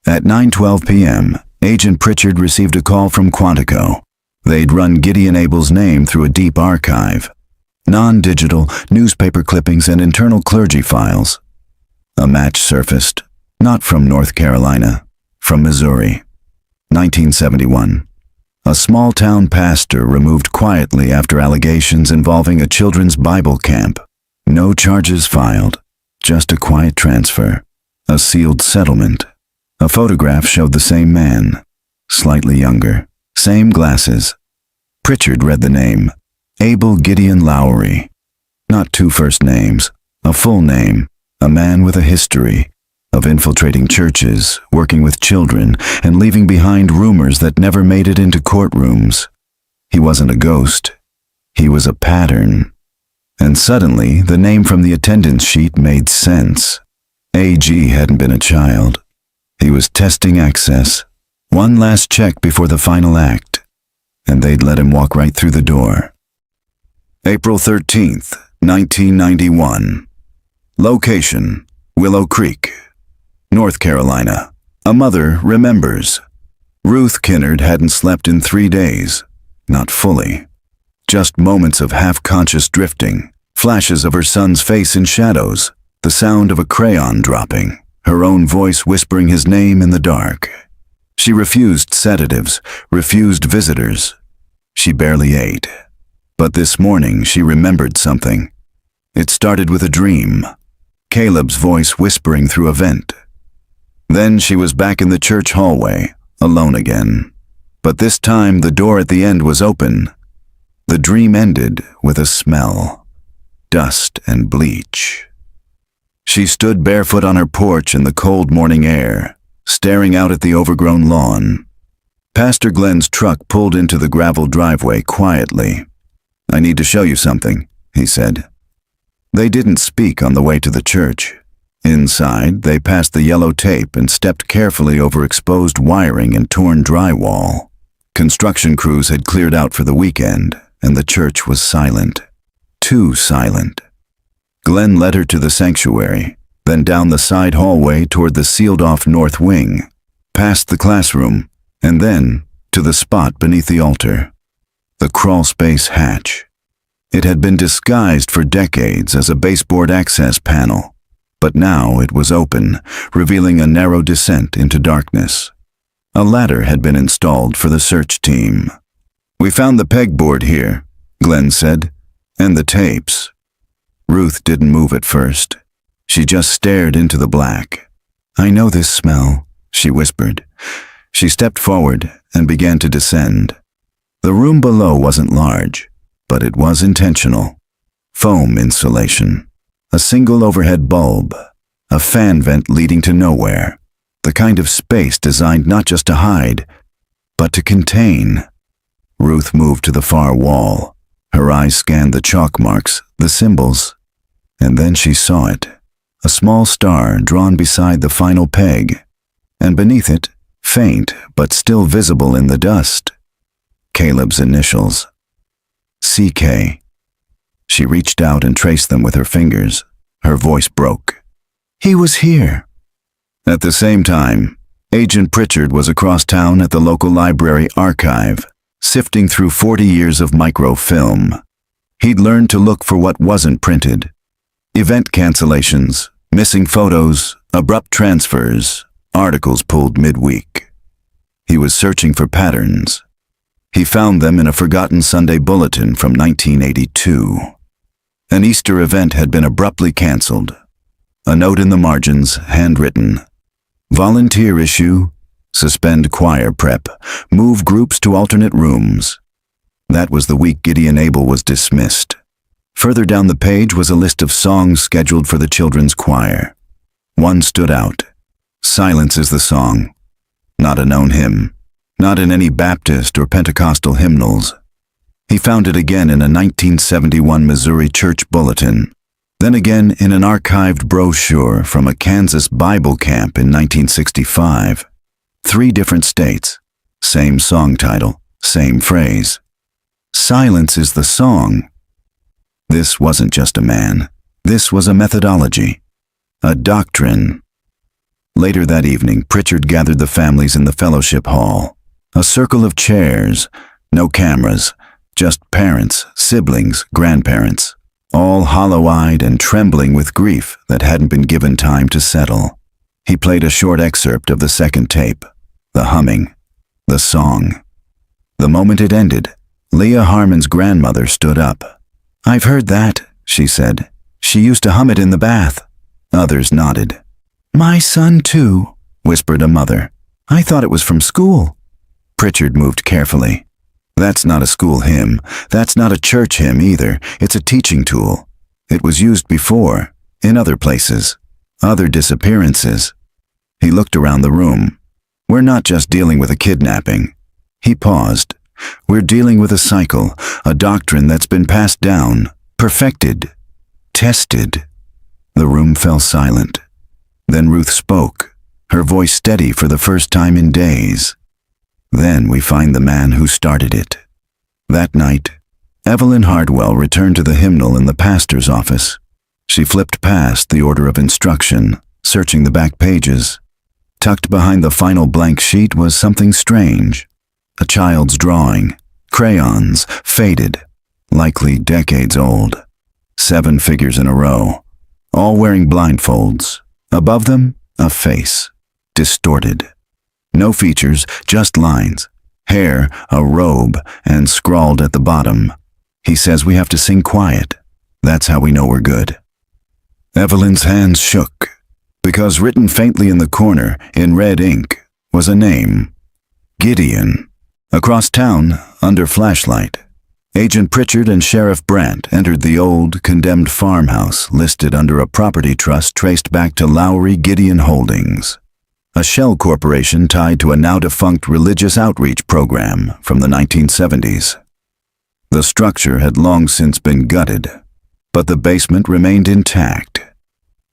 At 9:12 p.m., Agent Pritchard received a call from Quantico. They'd run Gideon Abel's name through a deep archive. Non-digital, newspaper clippings and internal clergy files. A match surfaced, not from North Carolina, from Missouri. 1971. A small-town pastor removed quietly after allegations involving a children's Bible camp. No charges filed, just a quiet transfer, a sealed settlement. A photograph showed the same man, slightly younger, same glasses. Pritchard read the name, Abel Gideon Lowry. Not 2 first names, a full name, a man with a history of infiltrating churches, working with children, and leaving behind rumors that never made it into courtrooms. He wasn't a ghost. He was a pattern. And suddenly, the name from the attendance sheet made sense. A.G. hadn't been a child. He was testing access. One last check before the final act. And they'd let him walk right through the door. April 13th, 1991. Location, Willow Creek, North Carolina. A mother remembers. Ruth Kinnard hadn't slept in 3 days. Not fully. Just moments of half-conscious drifting, flashes of her son's face in shadows, the sound of a crayon dropping, her own voice whispering his name in the dark. She refused sedatives, refused visitors. She barely ate. But this morning she remembered something. It started with a dream. Caleb's voice whispering through a vent. Then she was back in the church hallway, alone again. But this time the door at the end was open. The dream ended with a smell. Dust and bleach. She stood barefoot on her porch in the cold morning air, staring out at the overgrown lawn. Pastor Glenn's truck pulled into the gravel driveway quietly. "I need to show you something," he said. They didn't speak on the way to the church. Inside, they passed the yellow tape and stepped carefully over exposed wiring and torn drywall. Construction crews had cleared out for the weekend, and the church was silent. Too silent. Glenn led her to the sanctuary, then down the side hallway toward the sealed-off north wing, past the classroom, and then to the spot beneath the altar. The crawlspace hatch. It had been disguised for decades as a baseboard access panel, but now it was open, revealing a narrow descent into darkness. A ladder had been installed for the search team. "We found the pegboard here," Glenn said, "and the tapes." Ruth didn't move at first. She just stared into the black. "I know this smell," she whispered. She stepped forward and began to descend. The room below wasn't large, but it was intentional. Foam insulation, a single overhead bulb, a fan vent leading to nowhere, the kind of space designed not just to hide, but to contain. Ruth moved to the far wall. Her eyes scanned the chalk marks, the symbols, and then she saw it. A small star drawn beside the final peg, and beneath it, faint but still visible in the dust, Caleb's initials. CK. She reached out and traced them with her fingers. Her voice broke. "He was here." At the same time, Agent Pritchard was across town at the local library archive, sifting through 40 years of microfilm. He'd learned to look for what wasn't printed. Event cancellations, missing photos, abrupt transfers, articles pulled midweek. He was searching for patterns. He found them in a forgotten Sunday bulletin from 1982. An Easter event had been abruptly canceled. A note in the margins, handwritten. Volunteer issue, suspend choir prep, move groups to alternate rooms. That was the week Gideon Abel was dismissed. Further down the page was a list of songs scheduled for the children's choir. One stood out. "Silence is the song." Not a known hymn. Not in any Baptist or Pentecostal hymnals. He found it again in a 1971 Missouri church bulletin, then again in an archived brochure from a Kansas Bible camp in 1965. 3 different states, same song title, same phrase. Silence is the song. This wasn't just a man. This was a methodology, a doctrine. Later that evening, Pritchard gathered the families in the fellowship hall. A circle of chairs, no cameras, just parents, siblings, grandparents, all hollow-eyed and trembling with grief that hadn't been given time to settle. He played a short excerpt of the second tape, the humming, the song. The moment it ended, Leah Harmon's grandmother stood up. "I've heard that," she said. "She used to hum it in the bath." Others nodded. "My son, too," whispered a mother. "I thought it was from school." Pritchard moved carefully. "That's not a school hymn. That's not a church hymn either. It's a teaching tool. It was used before, in other places, other disappearances." He looked around the room. "We're not just dealing with a kidnapping." He paused. "We're dealing with a cycle, a doctrine that's been passed down, perfected, tested." The room fell silent. Then Ruth spoke, her voice steady for the first time in days. "Then we find the man who started it." That night, Evelyn Hardwell returned to the hymnal in the pastor's office. She flipped past the order of instruction, searching the back pages. Tucked behind the final blank sheet was something strange. A child's drawing, crayons, faded, likely decades old. 7 figures in a row, all wearing blindfolds. Above them, a face, distorted. No features, just lines. Hair, a robe, and scrawled at the bottom, "He says we have to sing quiet. That's how we know we're good." Evelyn's hands shook, because written faintly in the corner, in red ink, was a name. Gideon. Across town, under flashlight, Agent Pritchard and Sheriff Brandt entered the old, condemned farmhouse listed under a property trust traced back to Lowry Gideon Holdings, a shell corporation tied to a now-defunct religious outreach program from the 1970s. The structure had long since been gutted, but the basement remained intact.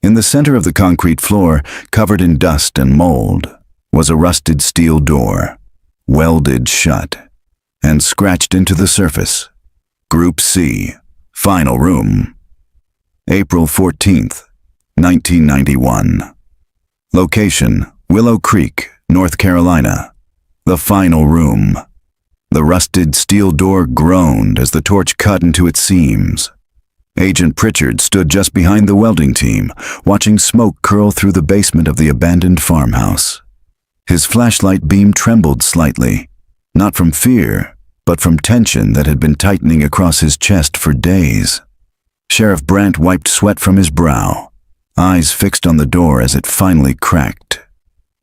In the center of the concrete floor, covered in dust and mold, was a rusted steel door, welded shut, and scratched into the surface. Group C, final room. April 14th, 1991. Location, Willow Creek, North Carolina. The final room. The rusted steel door groaned as the torch cut into its seams. Agent Pritchard stood just behind the welding team, watching smoke curl through the basement of the abandoned farmhouse. His flashlight beam trembled slightly, not from fear, but from tension that had been tightening across his chest for days. Sheriff Brandt wiped sweat from his brow, eyes fixed on the door as it finally cracked.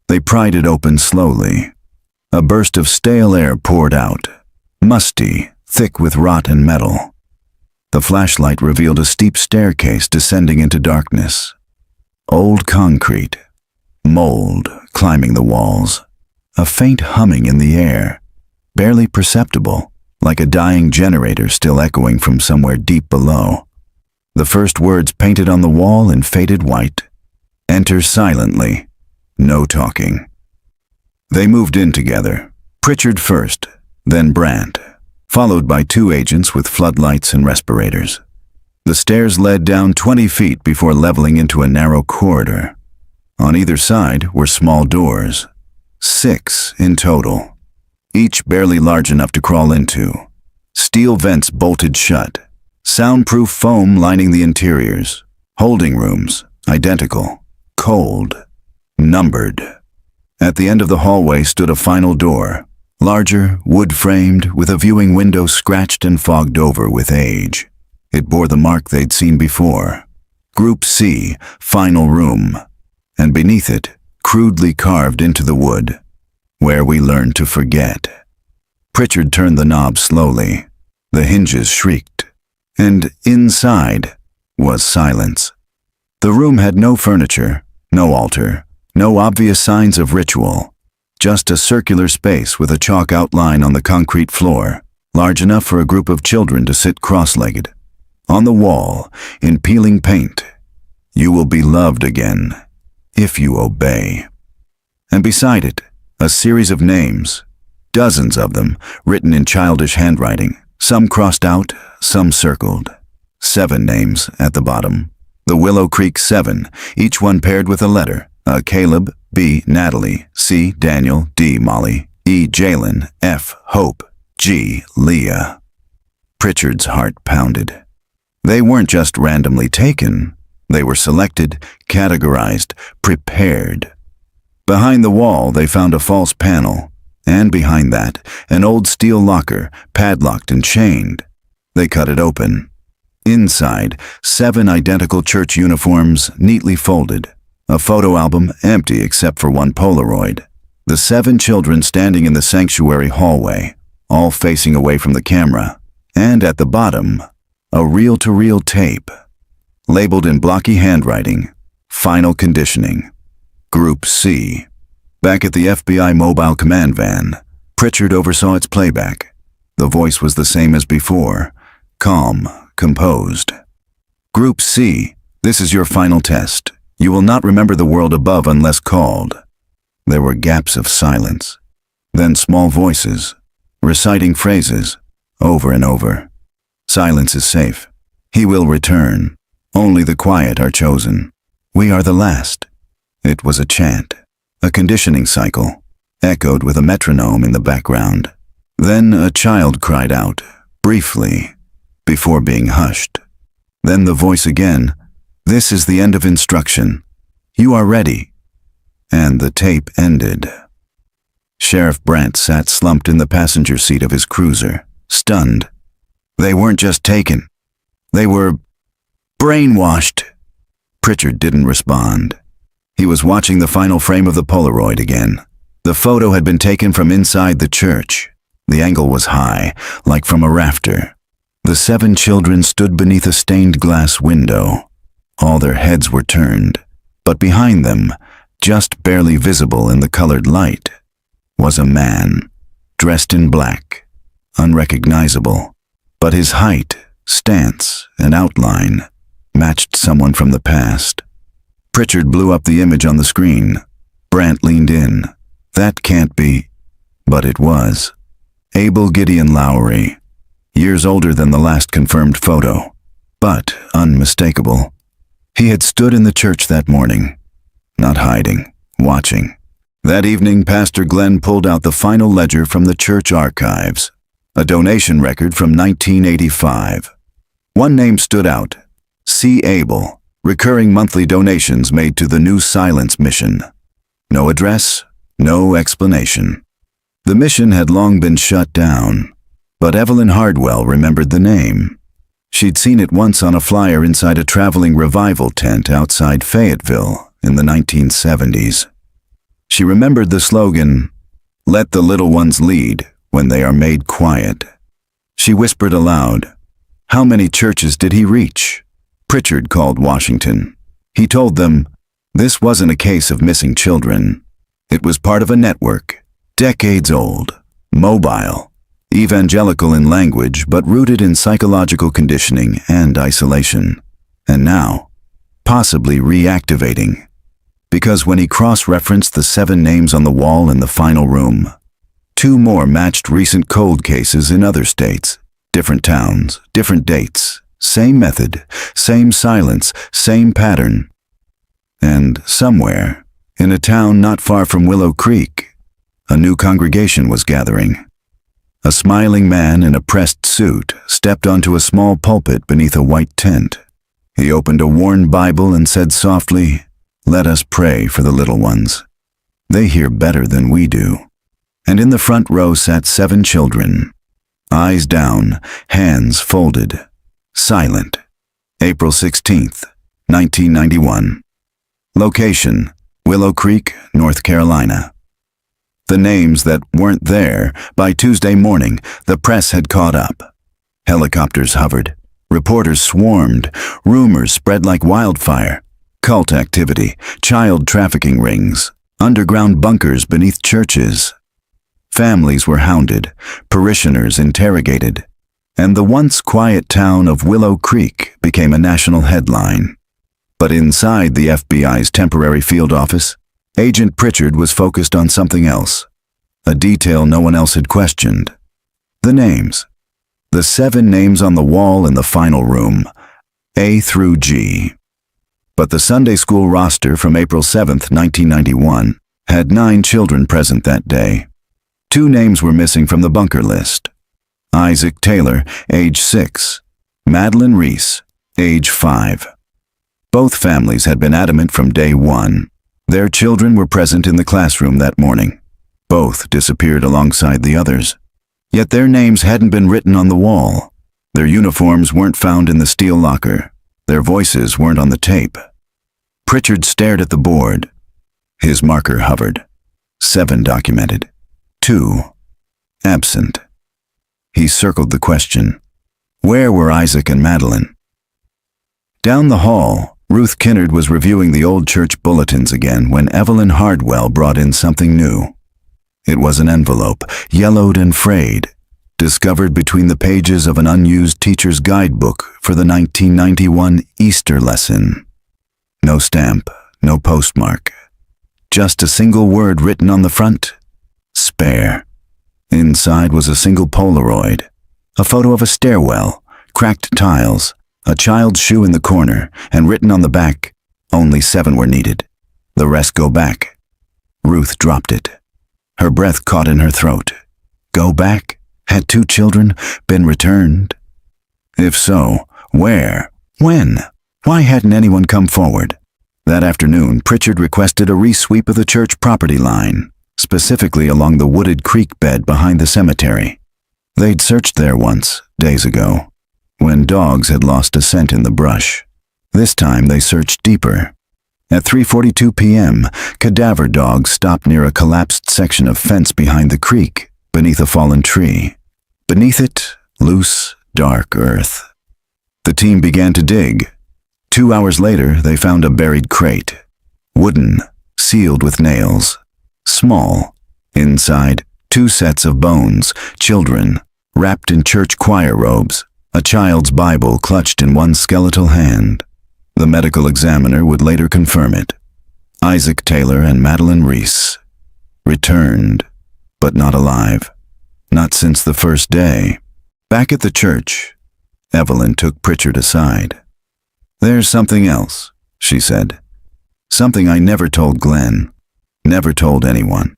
They pried it open slowly. A burst of stale air poured out, musty, thick with rot and metal. The flashlight revealed a steep staircase descending into darkness. Old concrete, mold climbing the walls, a faint humming in the air, barely perceptible, like a dying generator still echoing from somewhere deep below. The first words painted on the wall in faded white. Enter silently, no talking. They moved in together, Pritchard first, then Brandt, followed by two agents with floodlights and respirators. The stairs led down 20 feet before leveling into a narrow corridor. On either side were small doors, 6 in total, each barely large enough to crawl into. Steel vents bolted shut, soundproof foam lining the interiors. Holding rooms, identical, cold, numbered. At the end of the hallway stood a final door, larger, wood-framed, with a viewing window scratched and fogged over with age. It bore the mark they'd seen before. Group C, final room, and beneath it, crudely carved into the wood, where we learn to forget. Pritchard turned the knob slowly. The hinges shrieked, and inside was silence. The room had no furniture, no altar, no obvious signs of ritual. Just a circular space with a chalk outline on the concrete floor, large enough for a group of children to sit cross-legged. On the wall, in peeling paint, "You will be loved again, if you obey." And beside it, a series of names, dozens of them, written in childish handwriting, some crossed out, some circled. 7 names at the bottom. The Willow Creek 7, each one paired with a letter. Caleb, B. Natalie, C. Daniel, D. Molly, E. Jalen, F. Hope, G. Leah. Pritchard's heart pounded. They weren't just randomly taken. They were selected, categorized, prepared. Behind the wall, they found a false panel, and behind that, an old steel locker, padlocked and chained. They cut it open. Inside, 7 identical church uniforms, neatly folded. A photo album, empty except for one Polaroid. The 7 children standing in the sanctuary hallway, all facing away from the camera. And at the bottom, a reel-to-reel tape, labeled in blocky handwriting, "Final Conditioning, Group C." Back at the FBI mobile command van, Pritchard oversaw its playback. The voice was the same as before, calm, composed. "Group C, this is your final test. You will not remember the world above unless called." There were gaps of silence, then small voices, reciting phrases, over and over. "Silence is safe. He will return. Only the quiet are chosen. We are the last." It was a chant, a conditioning cycle, echoed with a metronome in the background. Then a child cried out, briefly, before being hushed. Then the voice again, "This is the end of instruction. You are ready." And the tape ended. Sheriff Brandt sat slumped in the passenger seat of his cruiser, stunned. They weren't just taken. They were brainwashed. Pritchard didn't respond. He was watching the final frame of the Polaroid again. The photo had been taken from inside the church. The angle was high, like from a rafter. The 7 children stood beneath a stained glass window. All their heads were turned, but behind them, just barely visible in the colored light, was a man, dressed in black, unrecognizable, but his height, stance, and outline matched someone from the past. Pritchard blew up the image on the screen. Brant leaned in. That can't be. But it was. Abel Gideon Lowry. Years older than the last confirmed photo, but unmistakable. He had stood in the church that morning, not hiding, watching. That evening, Pastor Glenn pulled out the final ledger from the church archives, a donation record from 1985. One name stood out, C. Abel, recurring monthly donations made to the New Silence mission. No address, no explanation. The mission had long been shut down, but Evelyn Hardwell remembered the name. She'd seen it once on a flyer inside a traveling revival tent outside Fayetteville in the 1970s. She remembered the slogan, "Let the little ones lead when they are made quiet." She whispered aloud, "How many churches did he reach?" Pritchard called Washington. He told them, this wasn't a case of missing children. It was part of a network, decades old, mobile, evangelical in language but rooted in psychological conditioning and isolation. And now, possibly reactivating. Because when he cross-referenced the 7 names on the wall in the final room, 2 more matched recent cold cases in other states, different towns, different dates, same method, same silence, same pattern. And somewhere, in a town not far from Willow Creek, a new congregation was gathering. A smiling man in a pressed suit stepped onto a small pulpit beneath a white tent. He opened a worn Bible and said softly, "Let us pray for the little ones. They hear better than we do." And in the front row sat 7 children, eyes down, hands folded, silent. April 16th, 1991. Location, Willow Creek, North Carolina. The names that weren't there, by Tuesday morning, the press had caught up. Helicopters hovered, reporters swarmed, rumors spread like wildfire. Cult activity, child trafficking rings, underground bunkers beneath churches. Families were hounded, parishioners interrogated, and the once quiet town of Willow Creek became a national headline. But inside the FBI's temporary field office, Agent Pritchard was focused on something else, a detail no one else had questioned. The names. The 7 names on the wall in the final room, A through G. But the Sunday school roster from April 7th, 1991, had 9 children present that day. 2 names were missing from the bunker list. Isaac Taylor, age 6, Madeline Reese, age 5. Both families had been adamant from day one. Their children were present in the classroom that morning. Both disappeared alongside the others. Yet their names hadn't been written on the wall. Their uniforms weren't found in the steel locker. Their voices weren't on the tape. Pritchard stared at the board. His marker hovered. 7 documented. 2 absent. He circled the question. Where were Isaac and Madeline? Down the hall, Ruth Kinnard was reviewing the old church bulletins again when Evelyn Hardwell brought in something new. It was an envelope, yellowed and frayed, discovered between the pages of an unused teacher's guidebook for the 1991 Easter lesson. No stamp, no postmark. Just a single word written on the front. Spare. Inside was a single Polaroid, a photo of a stairwell, cracked tiles, a child's shoe in the corner, and written on the back, only 7 were needed. The rest go back. Ruth dropped it. Her breath caught in her throat. Go back? Had 2 children been returned? If so, where? When? Why hadn't anyone come forward? That afternoon, Pritchard requested a re-sweep of the church property line, specifically along the wooded creek bed behind the cemetery. They'd searched there once, days ago, when dogs had lost a scent in the brush. This time they searched deeper. At 3:42 p.m., cadaver dogs stopped near a collapsed section of fence behind the creek, beneath a fallen tree. Beneath it, loose, dark earth. The team began to dig. 2 hours later, they found a buried crate. Wooden, sealed with nails. Small. Inside, 2 sets of bones, children, wrapped in church choir robes, a child's Bible clutched in one skeletal hand. The medical examiner would later confirm it. Isaac Taylor and Madeline Reese returned, but not alive. Not since the first day. Back at the church, Evelyn took Pritchard aside. "There's something else," she said. "Something I never told Glenn, never told anyone."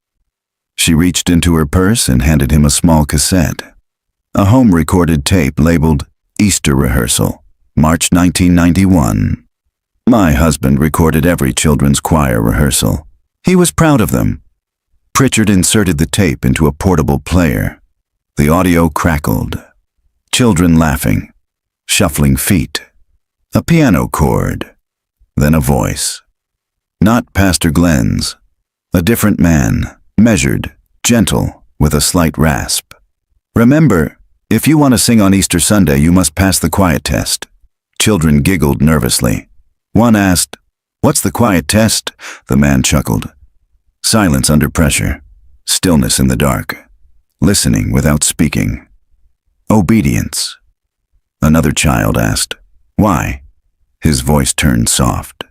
She reached into her purse and handed him a small cassette. A home-recorded tape labeled Easter Rehearsal, March 1991. "My husband recorded every children's choir rehearsal. He was proud of them." Pritchard inserted the tape into a portable player. The audio crackled. Children laughing, shuffling feet, a piano chord, then a voice. Not Pastor Glenn's. A different man, measured, gentle, with a slight rasp. "Remember, if you want to sing on Easter Sunday, you must pass the quiet test." Children giggled nervously. One asked, "What's the quiet test?" The man chuckled. Silence under pressure. Stillness in the dark. Listening without speaking. Obedience. Another child asked, "Why?" His voice turned soft.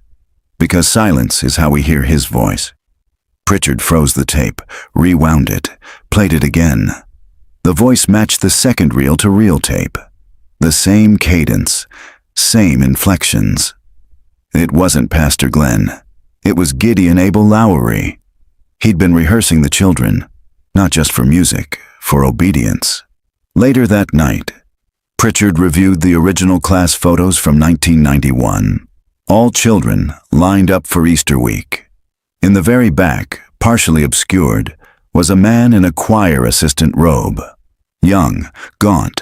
"Because silence is how we hear his voice." Pritchard froze the tape, rewound it, played it again. The voice matched the second reel to reel tape. The same cadence, same inflections. It wasn't Pastor Glenn. It was Gideon Abel Lowry. He'd been rehearsing the children, not just for music, for obedience. Later that night, Pritchard reviewed the original class photos from 1991. All children lined up for Easter week. In the very back, partially obscured, was a man in a choir assistant robe. Young, gaunt,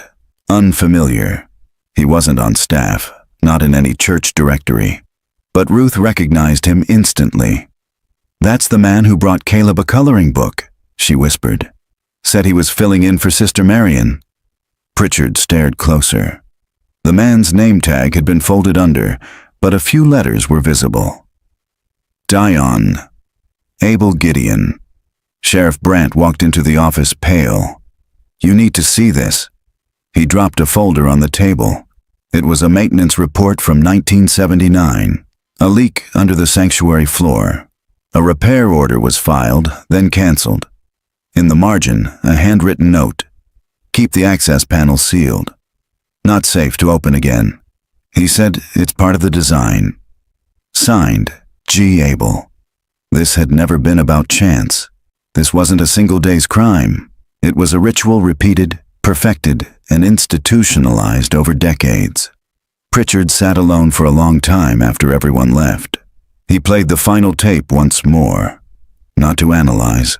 unfamiliar. He wasn't on staff, not in any church directory. But Ruth recognized him instantly. "That's the man who brought Caleb a coloring book," she whispered. "Said he was filling in for Sister Marion." Pritchard stared closer. The man's name tag had been folded under, but a few letters were visible. Dion. Abel Gideon. Sheriff Brandt walked into the office pale. "You need to see this." He dropped a folder on the table. It was a maintenance report from 1979. A leak under the sanctuary floor. A repair order was filed, then canceled. In the margin, a handwritten note. "Keep the access panel sealed. Not safe to open again." He said it's part of the design. Signed, G. Abel. This had never been about chance. This wasn't a single day's crime. It was a ritual repeated, perfected, and institutionalized over decades. Pritchard sat alone for a long time after everyone left. He played the final tape once more. Not to analyze,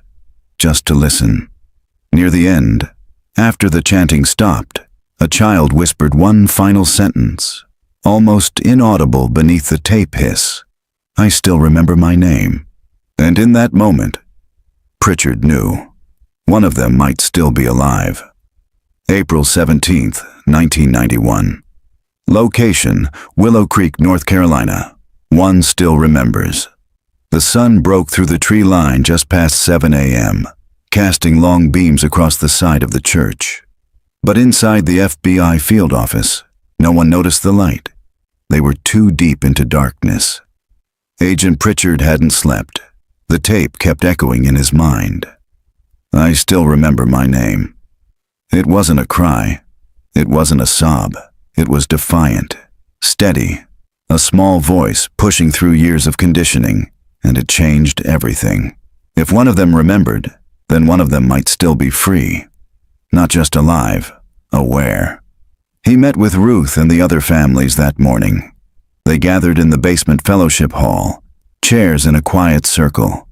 just to listen. Near the end, after the chanting stopped, a child whispered one final sentence, almost inaudible beneath the tape hiss. "I still remember my name." And in that moment, Pritchard knew. One of them might still be alive. April 17th, 1991. Location, Willow Creek, North Carolina. One still remembers. The sun broke through the tree line just past 7 a.m., casting long beams across the side of the church. But inside the FBI field office, no one noticed the light. They were too deep into darkness. Agent Pritchard hadn't slept. The tape kept echoing in his mind. "I still remember my name." It wasn't a cry. It wasn't a sob. It was defiant, steady, a small voice pushing through years of conditioning, and it changed everything. If one of them remembered, then one of them might still be free. Not just alive, aware. He met with Ruth and the other families that morning. They gathered in the basement fellowship hall, chairs in a quiet circle,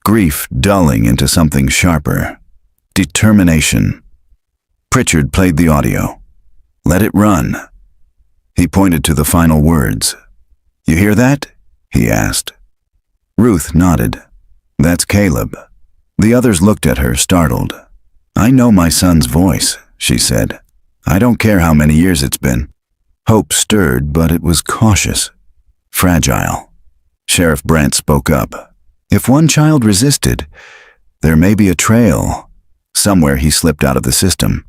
grief dulling into something sharper. Determination. Pritchard played the audio. "Let it run." He pointed to the final words. "You hear that?" he asked. Ruth nodded. "That's Caleb." The others looked at her, startled. "I know my son's voice," she said. "I don't care how many years it's been." Hope stirred, but it was cautious, fragile. Sheriff Brandt spoke up. "If one child resisted, there may be a trail. Somewhere he slipped out of the system.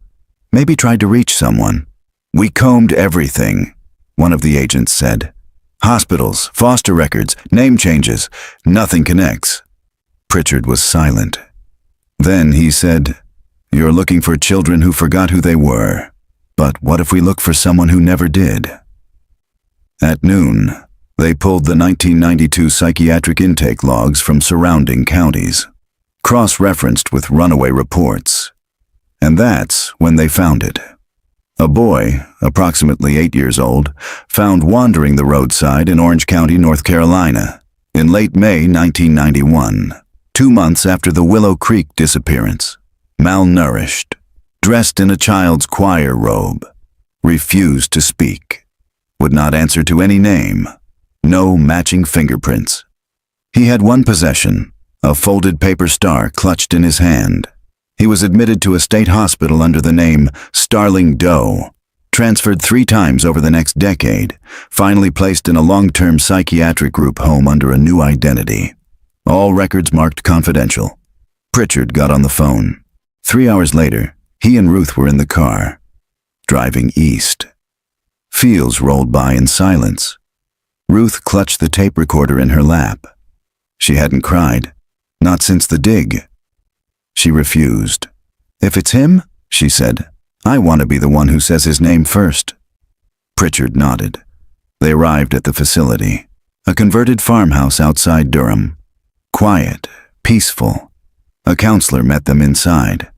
Maybe tried to reach someone." "We combed everything," one of the agents said. Hospitals, foster records, name changes. Nothing connects. Pritchard was silent. Then he said, "You're looking for children who forgot who they were. But what if we look for someone who never did?" At noon, they pulled the 1992 psychiatric intake logs from surrounding counties, cross-referenced with runaway reports. And that's when they found it. A boy, approximately 8 years old, found wandering the roadside in Orange County, North Carolina, in late May 1991, 2 months after the Willow Creek disappearance. Malnourished, dressed in a child's choir robe, refused to speak, would not answer to any name, no matching fingerprints. He had one possession, a folded paper star clutched in his hand. He was admitted to a state hospital under the name Starling Doe, transferred 3 times over the next decade, finally placed in a long-term psychiatric group home under a new identity. All records marked confidential. Pritchard got on the phone. 3 hours later, he and Ruth were in the car, driving east. Fields rolled by in silence. Ruth clutched the tape recorder in her lap. She hadn't cried, not since the dig. She refused. "If it's him," she said, "I want to be the one who says his name first." Pritchard nodded. They arrived at the facility, a converted farmhouse outside Durham. Quiet, peaceful. A counselor met them inside.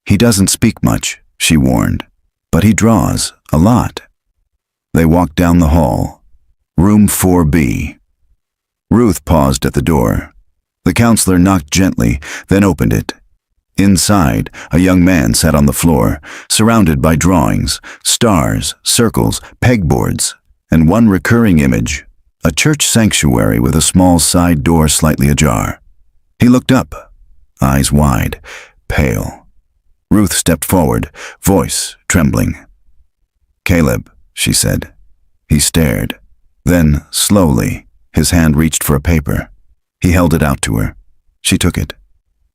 "He doesn't speak much," she warned, "but he draws a lot." They walked down the hall. Room 4B. Ruth paused at the door. The counselor knocked gently, then opened it. Inside, a young man sat on the floor, surrounded by drawings, stars, circles, pegboards, and one recurring image, a church sanctuary with a small side door slightly ajar. He looked up, eyes wide, pale. Ruth stepped forward, voice trembling. "Caleb," she said. He stared. Then, slowly, his hand reached for a paper. He held it out to her. She took it.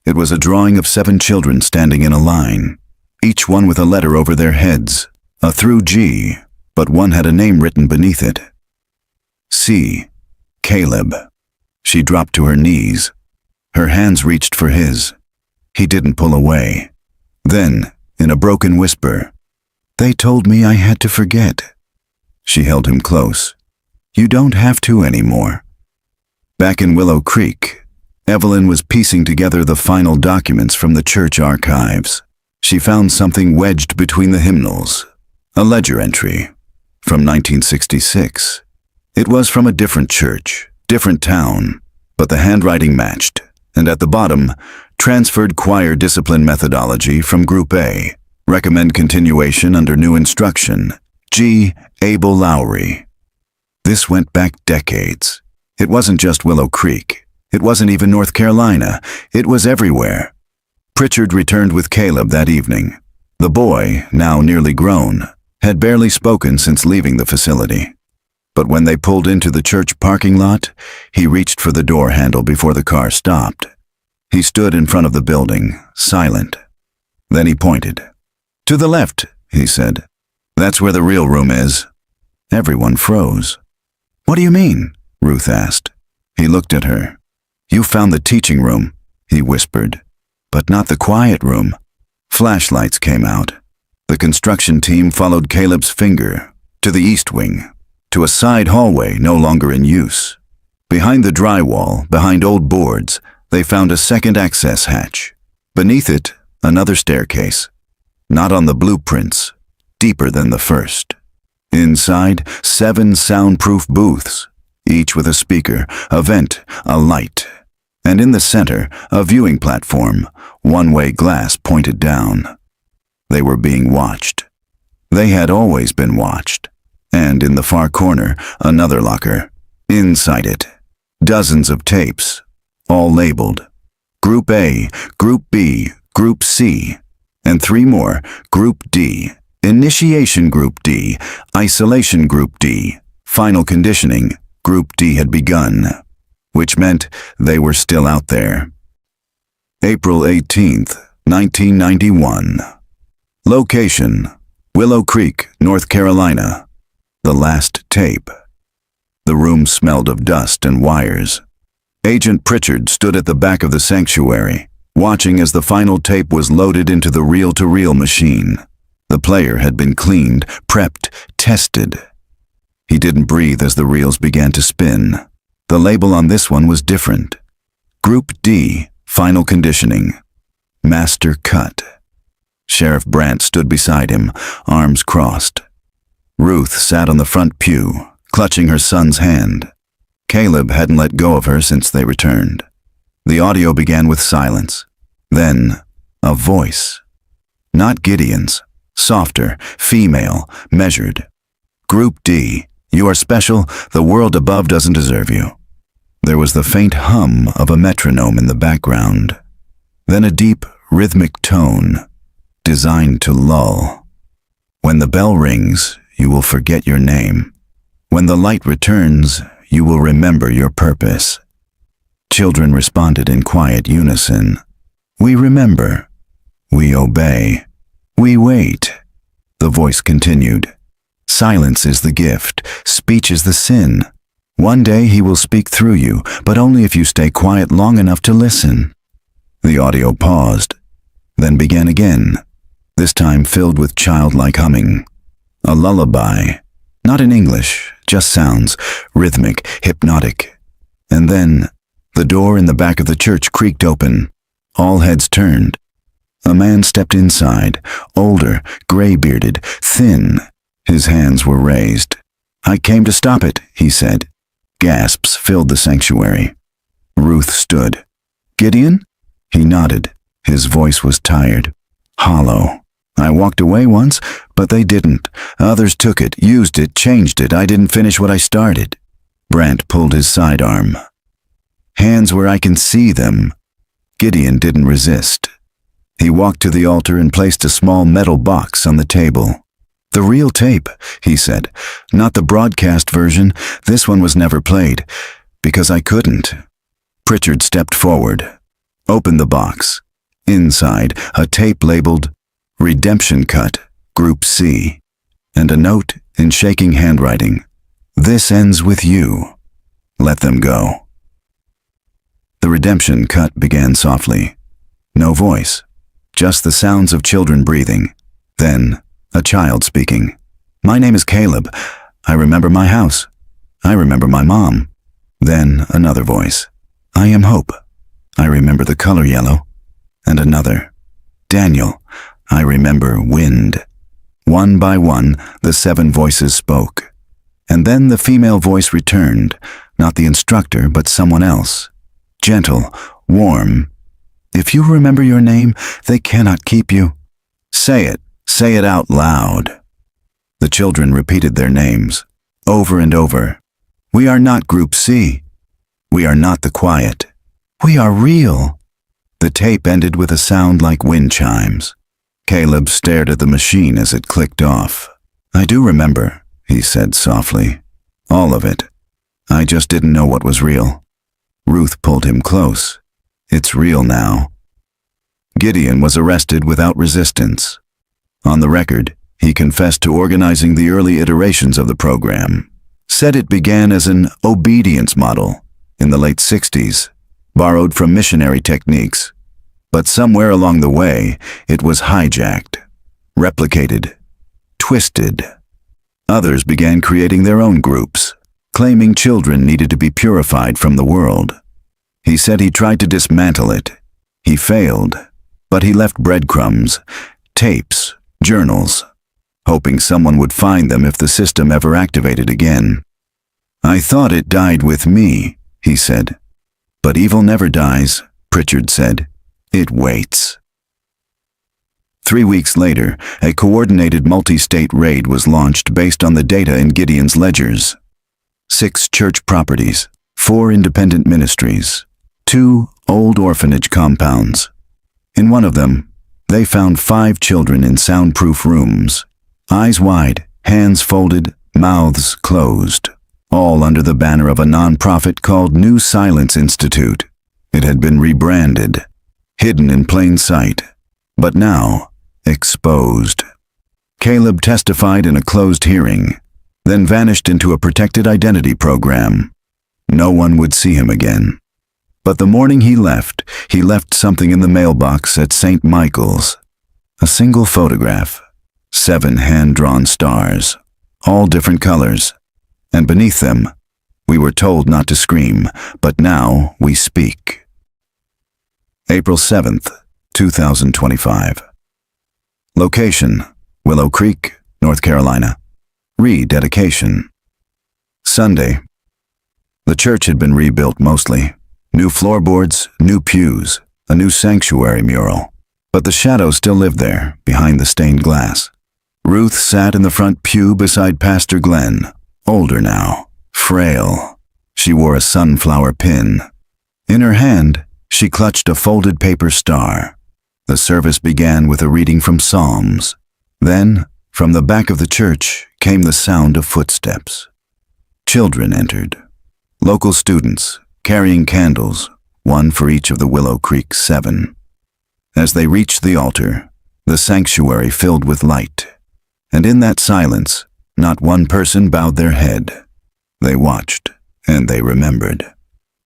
It was a drawing of 7 children standing in a line, each one with a letter over their heads, a through G, but one had a name written beneath it. C. Caleb. She dropped to her knees. Her hands reached for his. He didn't pull away. Then, in a broken whisper, "They told me I had to forget." She held him close. "You don't have to anymore." Back in Willow Creek, Evelyn was piecing together the final documents from the church archives. She found something wedged between the hymnals, a ledger entry from 1966. It was from a different church, different town, but the handwriting matched, and at the bottom, transferred choir discipline methodology from Group A, recommend continuation under new instruction, G. Abel Lowry. This went back decades. It wasn't just Willow Creek. It wasn't even North Carolina. It was everywhere. Pritchard returned with Caleb that evening. The boy, now nearly grown, had barely spoken since leaving the facility. But when they pulled into the church parking lot, he reached for the door handle before the car stopped. He stood in front of the building, silent. Then he pointed. "To the left," he said. "That's where the real room is." Everyone froze. "What do you mean?" Ruth asked. He looked at her. "You found the teaching room," he whispered, "but not the quiet room." Flashlights came out. The construction team followed Caleb's finger to the east wing, to a side hallway no longer in use. Behind the drywall, behind old boards, they found a second access hatch. Beneath it, another staircase. Not on the blueprints, deeper than the first. Inside, 7 soundproof booths, each with a speaker, a vent, a light. And in the center, a viewing platform, one-way glass pointed down. They were being watched. They had always been watched. And in the far corner, another locker. Inside it, dozens of tapes, all labeled. Group A, Group B, Group C, and 3 more, Group D. Initiation Group D, Isolation Group D, Final Conditioning Group D had begun, which meant they were still out there. April 18th, 1991. Location, Willow Creek, North Carolina. The last tape. The room smelled of dust and wires. Agent Pritchard stood at the back of the sanctuary, watching as the final tape was loaded into the reel-to-reel machine. The player had been cleaned, prepped, tested. He didn't breathe as the reels began to spin. The label on this one was different. Group D, Final Conditioning. Master Cut. Sheriff Brandt stood beside him, arms crossed. Ruth sat on the front pew, clutching her son's hand. Caleb hadn't let go of her since they returned. The audio began with silence. Then, a voice. Not Gideon's. Softer, female, measured. Group D, you are special, the world above doesn't deserve you. There was the faint hum of a metronome in the background. Then a deep, rhythmic tone, designed to lull. When the bell rings, you will forget your name. When the light returns, you will remember your purpose. Children responded in quiet unison. We remember. We obey. We wait. The voice continued. Silence is the gift. Speech is the sin. One day he will speak through you, but only if you stay quiet long enough to listen. The audio paused, then began again, this time filled with childlike humming. A lullaby, not in English, just sounds, rhythmic, hypnotic. And then, the door in the back of the church creaked open. All heads turned. A man stepped inside, older, gray-bearded, thin. His hands were raised. I came to stop it, he said. Gasps filled the sanctuary. Ruth stood. Gideon? He nodded. His voice was tired, hollow. I walked away once, but they didn't. Others took it, used it, changed it. I didn't finish what I started. Brandt pulled his sidearm. Hands where I can see them. Gideon didn't resist. He walked to the altar and placed a small metal box on the table. The real tape, he said. Not the broadcast version. This one was never played. Because I couldn't. Pritchard stepped forward. Opened the box. Inside, a tape labeled Redemption Cut, Group C, and a note in shaking handwriting. This ends with you. Let them go. The redemption cut began softly. No voice, just the sounds of children breathing. Then, a child speaking. My name is Caleb. I remember my house. I remember my mom. Then another voice. I am Hope. I remember the color yellow. And another. Daniel. I remember wind. One by one, the 7 voices spoke. And then the female voice returned, not the instructor, but someone else. Gentle, warm. If you remember your name, they cannot keep you. Say it out loud. The children repeated their names, over and over. We are not Group C. We are not the quiet. We are real. The tape ended with a sound like wind chimes. Caleb stared at the machine as it clicked off. I do remember, he said softly. All of it. I just didn't know what was real. Ruth pulled him close. It's real now. Gideon was arrested without resistance. On the record, he confessed to organizing the early iterations of the program. Said it began as an obedience model in the late 60s, borrowed from missionary techniques. But somewhere along the way, it was hijacked, replicated, twisted. Others began creating their own groups, claiming children needed to be purified from the world. He said he tried to dismantle it. He failed, but he left breadcrumbs, tapes, journals, hoping someone would find them if the system ever activated again. I thought it died with me, he said. But evil never dies, Pritchard said. It waits. 3 weeks later, a coordinated multi-state raid was launched based on the data in Gideon's ledgers. 6 church properties, 4 independent ministries, 2 old orphanage compounds. In one of them, they found 5 children in soundproof rooms, eyes wide, hands folded, mouths closed, all under the banner of a non-profit called New Silence Institute. It had been rebranded, hidden in plain sight, but now exposed. Caleb testified in a closed hearing. then vanished into a protected identity program. No one would see him again. But the morning he left something in the mailbox at St. Michael's. A single photograph, 7 hand-drawn stars, all different colors, and beneath them, we were told not to scream, but now we speak. April 7th, 2025. Location: Willow Creek, North Carolina. Rededication. Sunday. The church had been rebuilt mostly. New floorboards, new pews, a new sanctuary mural. But the shadow still lived there, behind the stained glass. Ruth sat in the front pew beside Pastor Glenn, older now, frail. She wore a sunflower pin. In her hand, she clutched a folded paper star. The service began with a reading from Psalms. Then, from the back of the church, came the sound of footsteps. Children entered. Local students, carrying candles, one for each of the Willow Creek 7. As they reached the altar, the sanctuary filled with light. And in that silence, not one person bowed their head. They watched, and they remembered.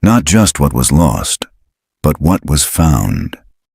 Not just what was lost, but what was found.